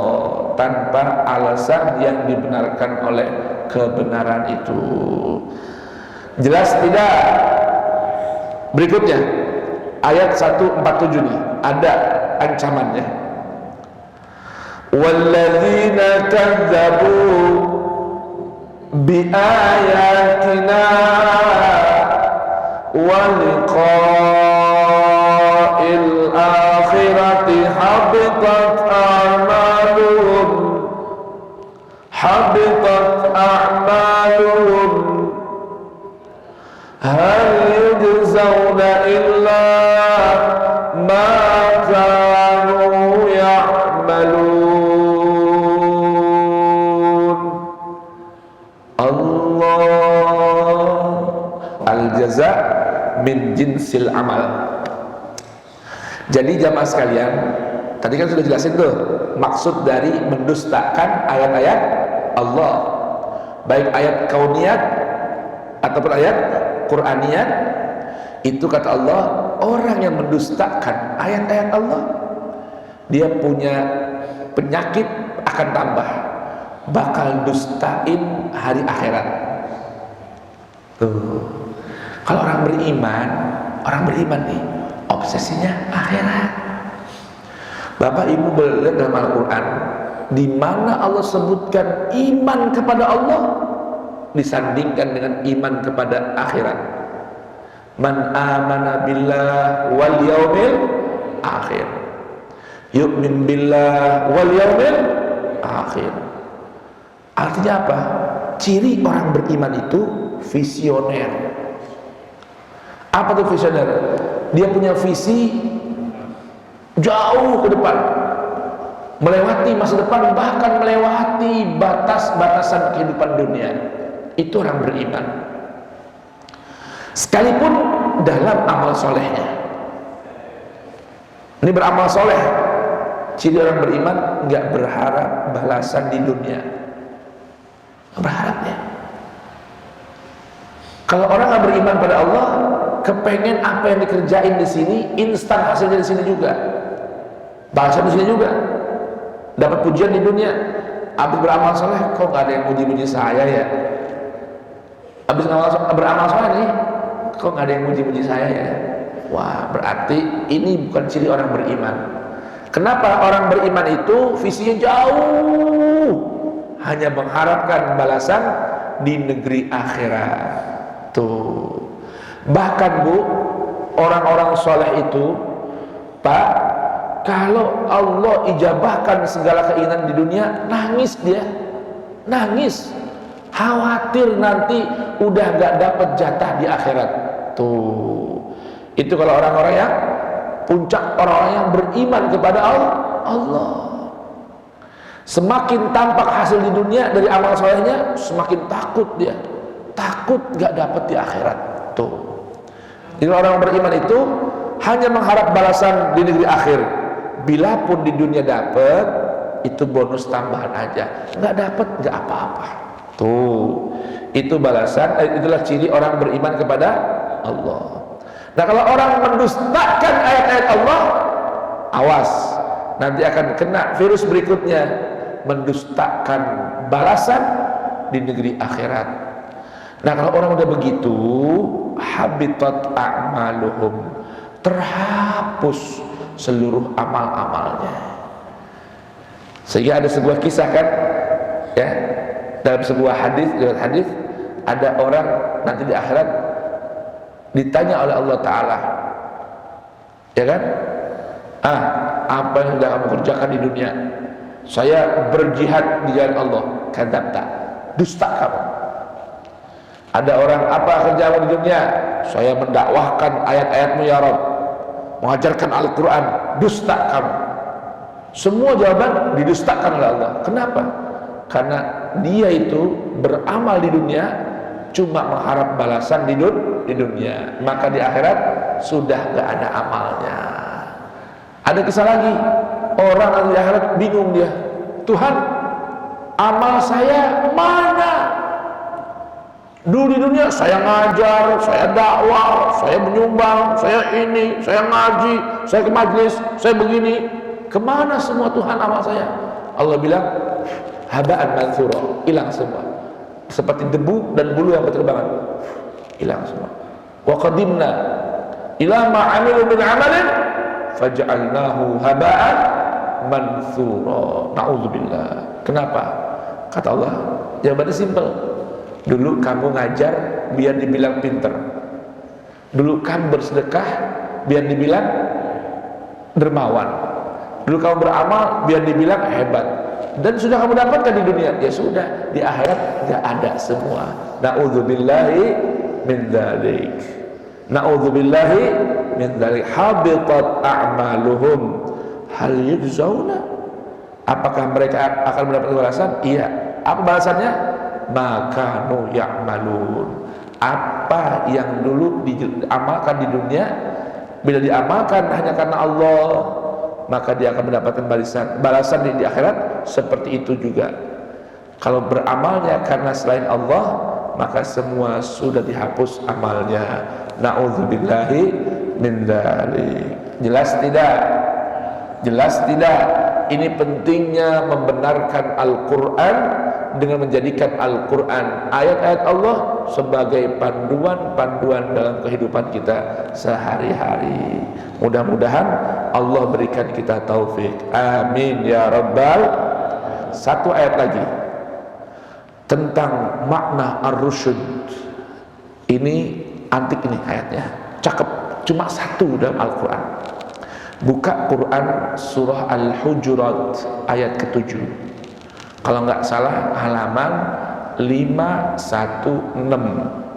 tanpa alasan yang dibenarkan oleh kebenaran itu. Jelas tidak? Berikutnya ayat 147 nih, ada ancamannya. Walladzina kadzabu bi ayatina wa liqa'il akhirati habitat a'maluhum hal yujzauna illa ma kanu ya'malun. Allah, al-jaza min jinsil amal. Jadi jamaah sekalian, tadi kan sudah jelasin tuh maksud dari mendustakan ayat-ayat Allah, baik ayat kauniyat ataupun ayat Qur'aniyat. Itu kata Allah, orang yang mendustakan ayat-ayat Allah, dia punya penyakit akan tambah, bakal dustain hari akhirat. Tuh, kalau orang beriman nih, obsesinya akhirat. Bapak Ibu melihat dalam Al-Quran, di mana Allah sebutkan iman kepada Allah disandingkan dengan iman kepada akhirat. Man amana billah wal yaumil akhir, yu'min billah wal yaumil akhir. Artinya apa? Ciri orang beriman itu visioner. Apa tuh visioner? Dia punya visi jauh ke depan, melewati masa depan, bahkan melewati batas-batasan kehidupan dunia. Itu orang beriman, sekalipun dalam amal solehnya. Ini beramal soleh, ciri orang beriman, nggak berharap balasan di dunia, nggak berharapnya. Kalau orang nggak beriman pada Allah, kepengen apa yang dikerjain di sini instan, hasilnya di sini juga, balasan di sini juga, dapat pujian di dunia. Habis beramal soleh, kok nggak ada yang muji-muji saya ya? Habis beramal soleh nih, kok nggak ada yang muji-muji saya ya? Wah, berarti ini bukan ciri orang beriman. Kenapa? Orang beriman itu visinya jauh, hanya mengharapkan balasan di negeri akhirat. Tuh. Bahkan Bu, orang-orang soleh itu, Pak, kalau Allah ijabahkan segala keinginan di dunia, nangis dia, nangis, khawatir nanti udah gak dapat jatah di akhirat. Tuh. Itu kalau orang-orang yang puncak, orang-orang yang beriman kepada Allah. Semakin tampak hasil di dunia dari amal solehnya, semakin takut dia, takut gak dapat di akhirat. Tuh. Jadi orang beriman itu hanya mengharap balasan di negeri akhir. Bila pun di dunia dapat, itu bonus tambahan aja. Nggak dapat, nggak apa-apa. Tuh, itu balasan. Itulah ciri orang beriman kepada Allah. Nah, kalau orang mendustakan ayat-ayat Allah, awas, nanti akan kena virus berikutnya, mendustakan balasan di negeri akhirat. Nah, kalau orang udah begitu, habitat a'maluhum, terhapus seluruh amal-amalnya. Sehingga ada sebuah kisah kan, ya, dalam sebuah hadis ada orang nanti di akhirat ditanya oleh Allah Ta'ala, ya kan, apa yang sudah kamu kerjakan di dunia? Saya berjihad di jalan Allah. Kadzabta, dusta kamu. Ada orang, apa kerjamu di dunia? Saya mendakwahkan ayat-ayatmu ya Rabb, mengajarkan Al-Quran. Dusta kamu. Semua jawaban didustakan oleh Allah. Kenapa? Karena dia itu beramal di dunia cuma mengharap balasan di dunia, maka di akhirat sudah gak ada amalnya. Ada kisah lagi, orang di akhirat bingung dia, Tuhan, amal saya mana? Dulu di dunia saya ngajar, saya dakwah, saya menyumbang, saya ini, saya ngaji, saya ke majelis, saya begini. Kemana semua Tuhan amal saya? Allah bilang, haba'an mansura, hilang semua. Seperti debu dan bulu yang berterbangan, hilang semua. Wa qadimna ila ma 'amilu min 'amalin faj'alnahu haba'an mansura. Nauzubillah. Kenapa? Kata Allah, jawabannya simpel. Dulu kamu ngajar biar dibilang pinter. Dulu kamu bersedekah biar dibilang dermawan. Dulu kamu beramal biar dibilang hebat. Dan sudah kamu dapatkan di dunia, ya sudah, di akhirat gak ada semua. Na'udzubillahi min dzalik. Na'udzubillahi min dzalik. Habitat a'maluhum hal yujzauna. Apakah mereka akan mendapat balasan? Iya. Apa balasannya? Makanu ya'malun. Apa yang dulu diamalkan di dunia, bila diamalkan hanya karena Allah, maka dia akan mendapatkan balasan di akhirat seperti itu juga. Kalau beramalnya karena selain Allah, maka semua sudah dihapus amalnya. Na'udzubillahi min dzalik. Jelas tidak? Jelas tidak? ini pentingnya membenarkan Al-Quran dengan menjadikan Al-Quran ayat-ayat Allah sebagai panduan-panduan dalam kehidupan kita sehari-hari. Mudah-mudahan Allah berikan kita taufik. Amin ya rabbal. Satu ayat lagi tentang makna ar-rusyd. Ini antik ini ayatnya, cakep, cuma satu dalam Al-Quran. Buka Quran surah Al-Hujurat ayat ke-7. Kalau nggak salah halaman 516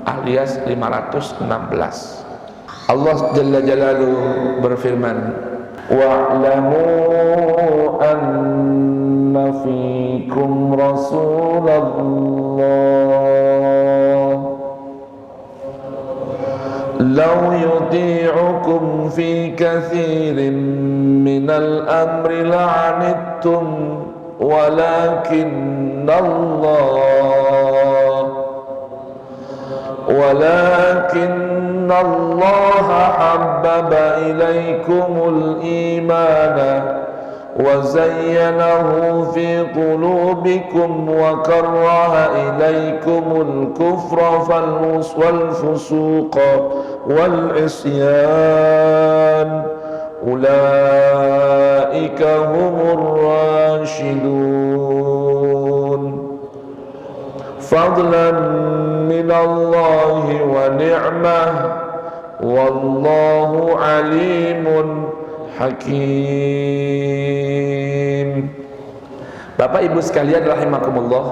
alias 516. Allah Jalla Jalaluhu berfirman, wa'lamu anna fikum Rasulullah law yuti'ukum fi kathirin minal amri la'anittum ولكن الله حبب إليكم الإيمان وزينه في قلوبكم وكره إليكم الكفر والفسوق والعصيان أولئك هم الراشدون فضلا من الله ونعمة والله عليم حكيم. Bapak Ibu sekalian rahimakumullah,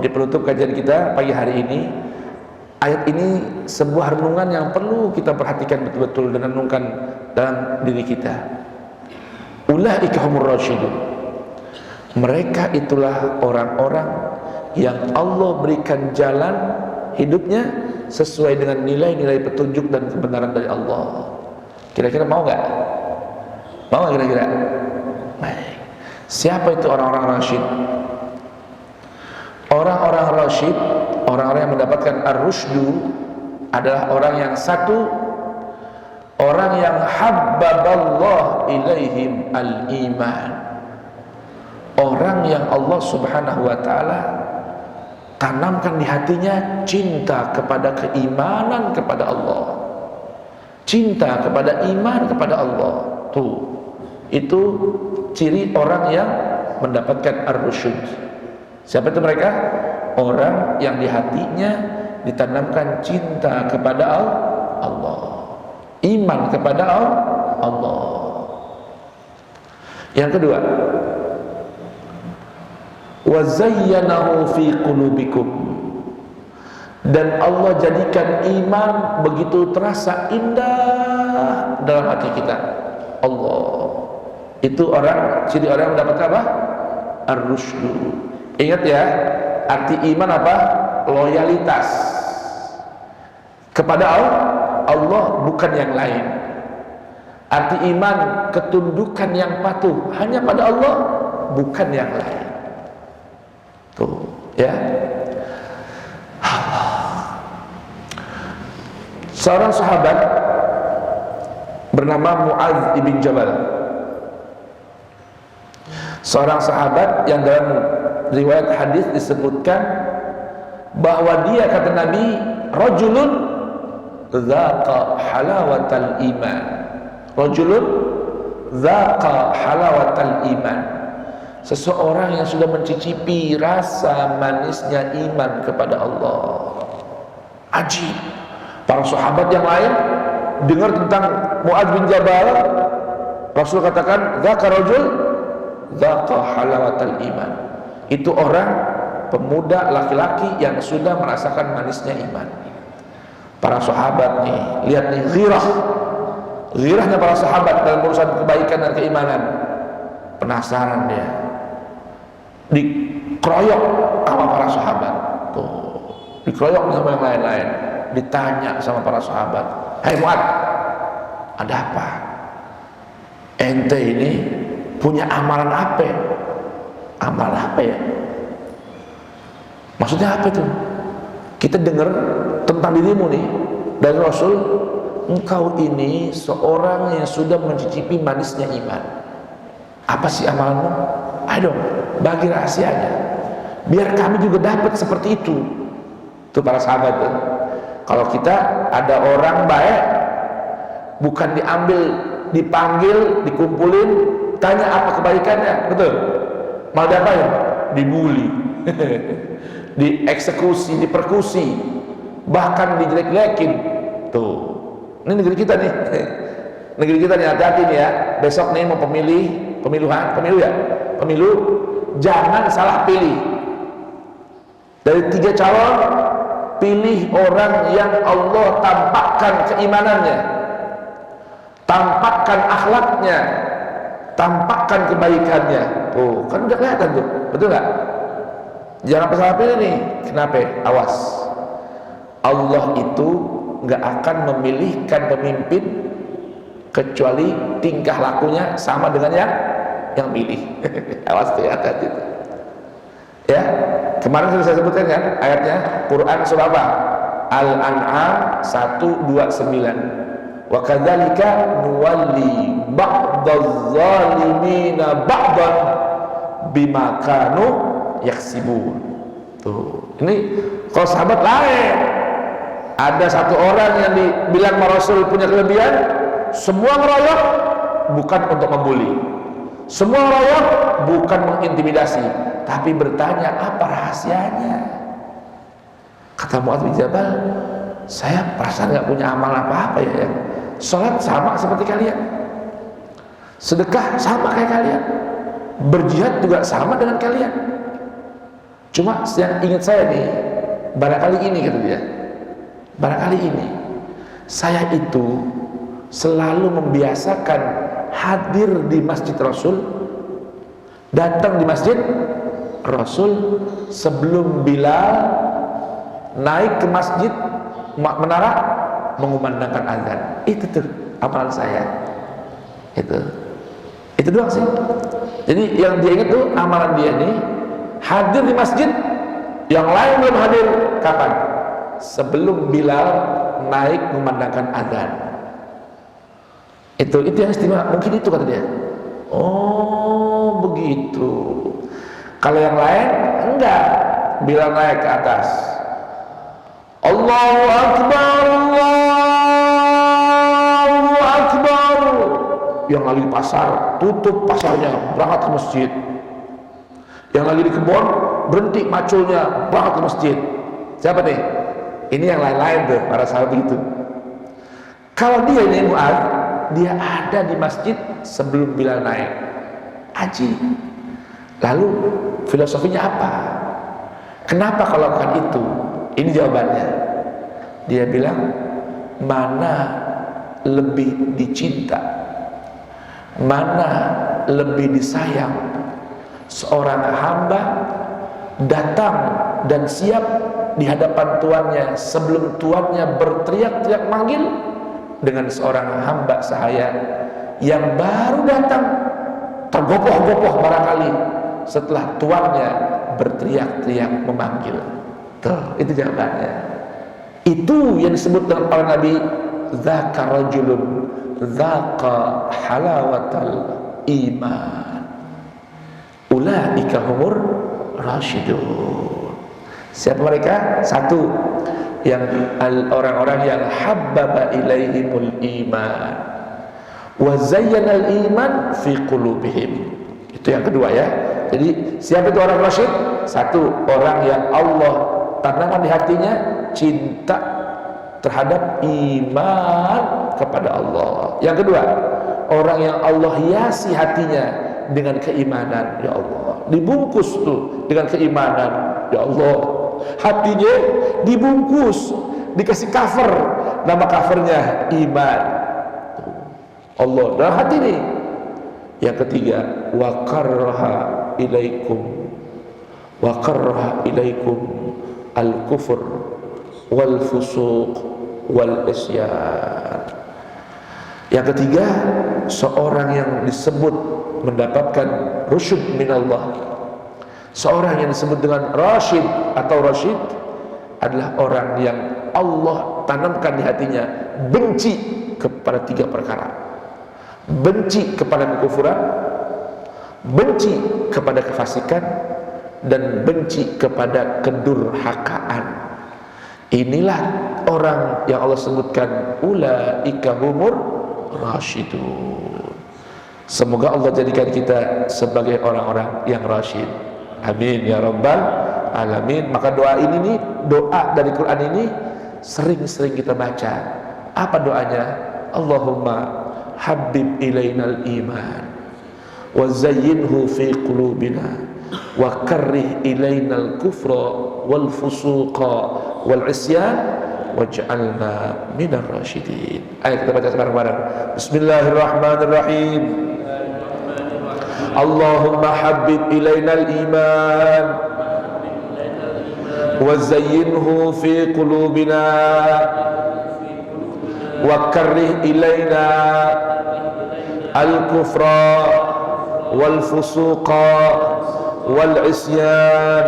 di penutup kajian kita pagi hari ini, ayat ini sebuah renungan yang perlu kita perhatikan betul-betul dan renungkan dalam diri kita. Ulaika humur rasyidun. Mereka itulah orang-orang yang Allah berikan jalan hidupnya sesuai dengan nilai-nilai petunjuk dan kebenaran dari Allah. Kira-kira mau gak? Mau gak kira-kira? Baik. Siapa itu orang-orang rasyid? Orang-orang rasyid, orang-orang yang mendapatkan ar-rusydu adalah orang yang satu, orang yang habbaballah ilaihim al-iman, orang yang Allah subhanahu wa ta'ala tanamkan di hatinya cinta kepada keimanan kepada Allah, cinta kepada iman kepada Allah. Tuh, itu ciri orang yang mendapatkan ar-rusyd. Siapa itu mereka? Orang yang di hatinya ditanamkan cinta kepada Allah, iman kepada Allah. Yang kedua, wa zayyanahu fi qulubikum, dan Allah jadikan iman begitu terasa indah dalam hati kita. Allah itu orang, ciri orang yang mendapat apa? Ar-rusydu. Ingat ya, arti iman apa? Loyalitas kepada Allah, bukan yang lain. Arti iman ketundukan yang patuh hanya pada Allah, bukan yang lain. Tuh, ya. Seorang sahabat bernama Mu'adz ibn Jabal. Seorang sahabat yang dalam riwayat hadis disebutkan bahwa dia, kata Nabi, rajulun dzaqa halawatal iman. Rajulun dzaqa halawatal iman. Seseorang yang sudah mencicipi rasa manisnya iman kepada Allah. Ajib. Para sahabat yang lain dengar tentang Mu'adz bin Jabal, Rasul katakan, dzaqa rajul dzaqa halawatal iman. Itu orang, pemuda laki-laki yang sudah merasakan manisnya iman. Para sahabat nih, lihat nih ghirahnya para sahabat dalam urusan kebaikan dan keimanan. Penasaran dia, dikeroyok sama para sahabat. Tuh, dikeroyok sama yang lain-lain. Ditanya sama para sahabat, "Hai Mu'adz, ada apa? Ente ini punya amalan apa? Amalan apa ya? Maksudnya apa itu? Kita dengar tentang dirimu nih dari Rasul, engkau ini seorang yang sudah mencicipi manisnya iman. Apa sih amalanmu?" Ayo dong, bagi rahasianya, biar kami juga dapat seperti itu. Itu para sahabat tuh. Kalau kita ada orang baik, bukan diambil, dipanggil, dikumpulin, tanya apa kebaikannya, betul? Malah diapain? Dibully, dieksekusi, dipersekusi, bahkan dijelek-jelekin. Tuh, ini negeri kita nih. Negeri kita nih, hati-hati nih ya. Besok nih mau pemilu ya. Pemilu, jangan salah pilih. Dari 3 calon, pilih orang yang Allah tampakkan keimanannya, tampakkan akhlaknya, tampakkan kebaikannya. Oh, kan udah kelihatan tuh, betul nggak? Jangan salah pilih nih. Kenapa? Awas. Allah itu nggak akan memilihkan pemimpin kecuali tingkah lakunya sama dengan yang pilih. Awas tuh, hati-hati. Ya, kemarin sudah saya sebutkan kan ayatnya, Quran surah apa? Al-An'am 129. Wa kadzalika nuwalli ba'dadz zalimina ba'dan bima kanu yaksibun. Tuh, ini kalau sahabat lain. Ada satu orang yang dibilang Rasul punya kelebihan, semua ngeroyok bukan untuk membuli, semua ngeroyok bukan mengintimidasi, tapi bertanya apa rahasianya. Kata Mu'adz bin Jabal, saya perasaan nggak punya amal apa-apa ya. Sholat sama seperti kalian, sedekah sama kayak kalian, berjihad juga sama dengan kalian. Cuma yang ingat saya nih, barangkali ini kata dia, barangkali ini saya itu selalu membiasakan hadir di masjid Rasul, datang di masjid Rasul sebelum Bilal naik ke masjid menara mengumandangkan azan. Itu tuh amalan saya. Itu doang sih. Jadi yang dia ingat tuh amalan dia nih hadir di masjid, yang lain belum hadir kapan? Sebelum Bilal naik mengumandangkan azan. Itu yang istimewa, mungkin itu kata dia. Oh begitu. Kalau yang lain enggak, Bilal naik ke atas, Allahu Akbar, Allahu Akbar. Yang lagi di pasar, tutup pasarnya, berangkat ke masjid. Yang lagi di kebun, berhenti maculnya, berangkat ke masjid. Siapa nih? Ini yang lain-lain tuh, para sahabat itu. Kalau dia ini Mu'adz, dia ada di masjid sebelum Bilal naik. Aji. Lalu filosofinya apa? Kenapa kalau lakukan itu? Ini jawabannya. Dia bilang, mana lebih dicinta, mana lebih disayang seorang hamba datang dan siap di hadapan tuannya sebelum tuannya berteriak-teriak manggil, dengan seorang hamba sahaya yang baru datang tergopoh-gopoh barangkali setelah tuannya berteriak-teriak memanggil. Tuh, itu jawabannya. Itu yang disebut dengan para nabi, dzaka rajulun dzaqa halawatal iman, ulaika humur rasyidun. Siapa mereka? Satu, yang orang-orang yang habbaba ilaihimul iman wa zayyanal iman fi qulubihim. Itu yang kedua ya. Jadi siapa itu orang rasyid? Satu, orang yang Allah tanamkan di hatinya cinta terhadap iman kepada Allah. Yang kedua, orang yang Allah hiasi hatinya dengan keimanan. Ya Allah, dibungkus tuh dengan keimanan. Ya Allah, hatinya dibungkus, dikasih cover, nama covernya iman. Allah dalam hati nih. Yang ketiga, wa karraha ilaikum al-kufur wal fusuq wal isyan. Yang ketiga, seorang yang disebut mendapatkan rusyud minallah, seorang yang disebut dengan rasyid atau rasyid adalah orang yang Allah tanamkan di hatinya benci kepada 3 perkara: benci kepada kekufuran, benci kepada kefasikan dan benci kepada kedurhakaan. Inilah orang yang Allah sebutkan ulaika humur rasyidun. Semoga Allah jadikan kita sebagai orang-orang yang rasyid. Amin ya rabbal alamin. Maka doa ini nih, doa dari Quran ini sering-sering kita baca. Apa doanya? Allahumma habib ilainal iman wa zayyinhu fi qulubina wa karrih ilainal kufra wal fusuqa wal isyan waj'alna minar rasyidin. Ayo kita baca bareng-bareng. Bismillahirrahmanirrahim. Allahumma habib ilainal iman wa zayyinhu fi qulubina wa karrih ilaina al-kufra wal fusuqa wal isyan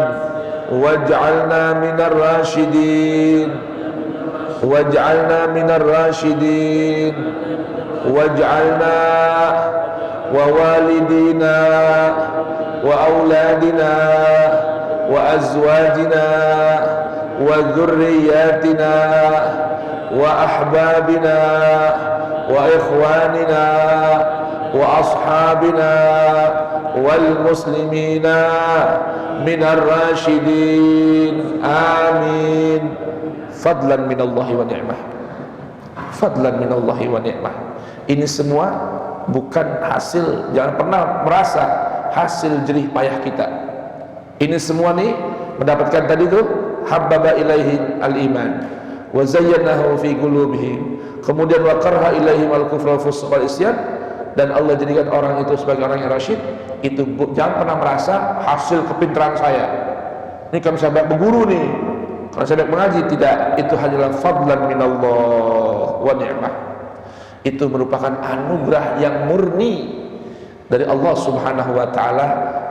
waj'alna minar rasyidin waj'alna minar rasyidin waj'alna wa walidina wa auladina wa azwajina wa dhurriyyatina wa ahbabina wa ikhwanina wa ashabina wal muslimina minar rasyidin. Amin. Fadlan minallahi wa ni'mah. Fadlan minallahi wa ni'mah. Ini semua bukan hasil, jangan pernah merasa hasil jerih payah kita. Ini semua nih mendapatkan tadi tuh habbaba ilaihi al-iman wa zayyanahu fi qulubihim, kemudian wa karha ilaihim al-kufra wal fusuq wal isyan, dan Allah jadikan orang itu sebagai orang yang rasyid. Itu jangan pernah merasa hasil kepintaran saya. Ini kami sahabat berguru nih, kalau saya mengaji, tidak, itu hanyalah fadlan minallah wa ni'mah. Itu merupakan anugerah yang murni dari Allah Subhanahu wa taala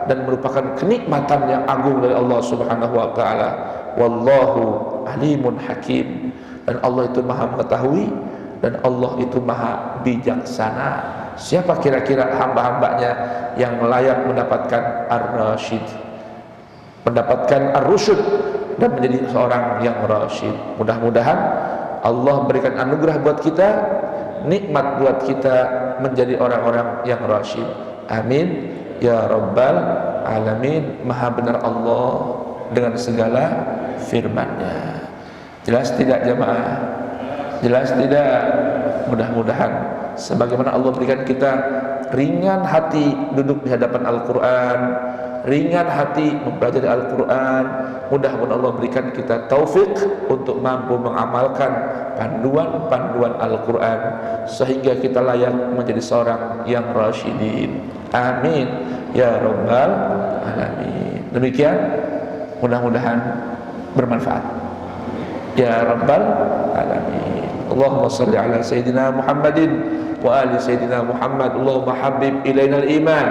dan merupakan kenikmatan yang agung dari Allah Subhanahu wa taala. Wallahu alimun hakim. Dan Allah itu Maha mengetahui dan Allah itu Maha bijaksana. Siapa kira-kira hamba-hambanya yang layak mendapatkan ar-rasyid, mendapatkan ar-rusyud dan menjadi seorang yang rasyid? Mudah-mudahan Allah berikan anugerah buat kita, nikmat buat kita menjadi orang-orang yang rasyid. Amin ya rabbal alamin. Maha benar Allah dengan segala firman-Nya. Jelas tidak jemaah? Jelas tidak? Mudah-mudahan sebagaimana Allah berikan kita ringan hati duduk di hadapan Al-Quran, ringan hati mempelajari Al-Quran, mudah-mudahan Allah berikan kita taufik untuk mampu mengamalkan panduan-panduan Al-Quran sehingga kita layak menjadi seorang yang rasyidin. Amin ya rabbal alamin. Demikian, mudah-mudahan bermanfaat ya rabbal alamin. Allahumma salli ala sayyidina Muhammadin wa ali sayyidina Muhammad. Allahumma habib ilainal iman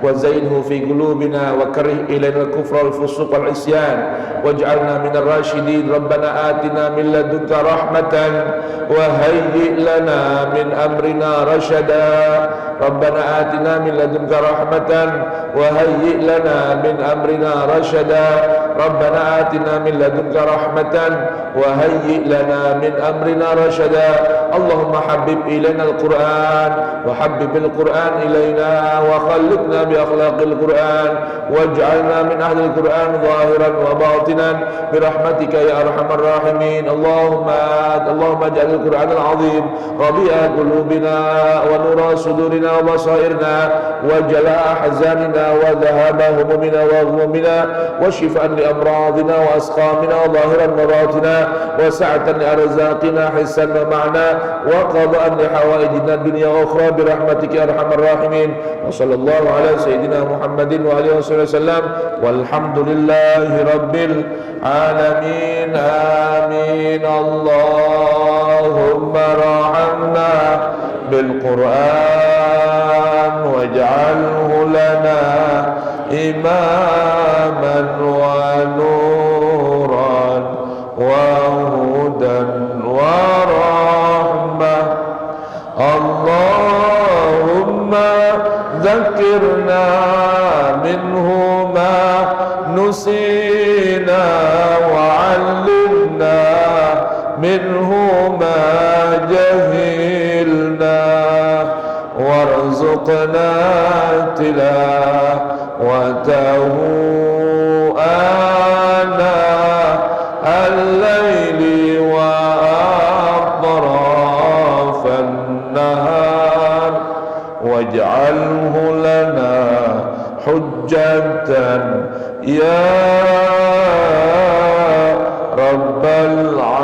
wa zainhu fi qulubina wa karih ilainal kufra wal fusuq wal isyan waj'alna minar rasyidin. Rabbana atina min ladunka rahmatan wa hayyi' lana min amrina rashada. Rabbana atina min ladunka rahmatan wa hayyi' lana min amrina rashada. Rabbana atina min ladunka rahmatan wa hayyi' lana min amrina rashada. Allahumma habib ilaina al-Qur'an wa habbibil Qur'an ilaina wa khalliqna bi akhlaqil Qur'an waj'alna min ahli al-Qur'an zahiran wa batinan bi rahmatika ya arhamar rahimin. Allahumma ij'al al-Qur'an al-'azim rabi'a qulubina wa nura sudurina wa basairina wa jala'a ahzanina wa dhahaba humumina wa ghumumina wa shifaan li amradina wa asqamina wa zahiran wa batina wa sa'atan li arzaqina hissan wa ma'na wa qada'an li hawaijina dunya wa ukhra bi rahmatika ya arhamar rahimin. Wa sallallahu ala sayyidina Muhammadin wa alihi wasallam walhamdulillahi rabbil alamin. Amin. Allahumma rahamna bil Qur'an waj'alhu lana imaman wa nuran wa hudan wa rahmah. Allahumma dzakirna تلاوته آناء الليل وأطراف النهار واجعله لنا حجة يا رب العالمين.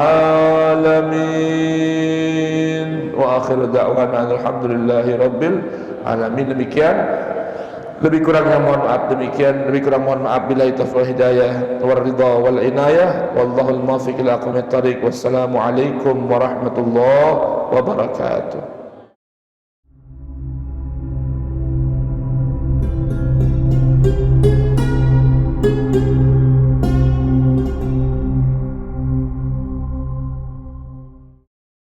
Wa akhiru da'wana alhamdulillahi rabbil alamin. Demikian, lebih kurangnya mohon maaf. Lebih kurang mohon maaf. Billahi taufiq hidayah wal ridha wal inayah wallahu al muwaffiq ila aqwamit thariq. Wassalamu alaikum warahmatullahi wabarakatuh.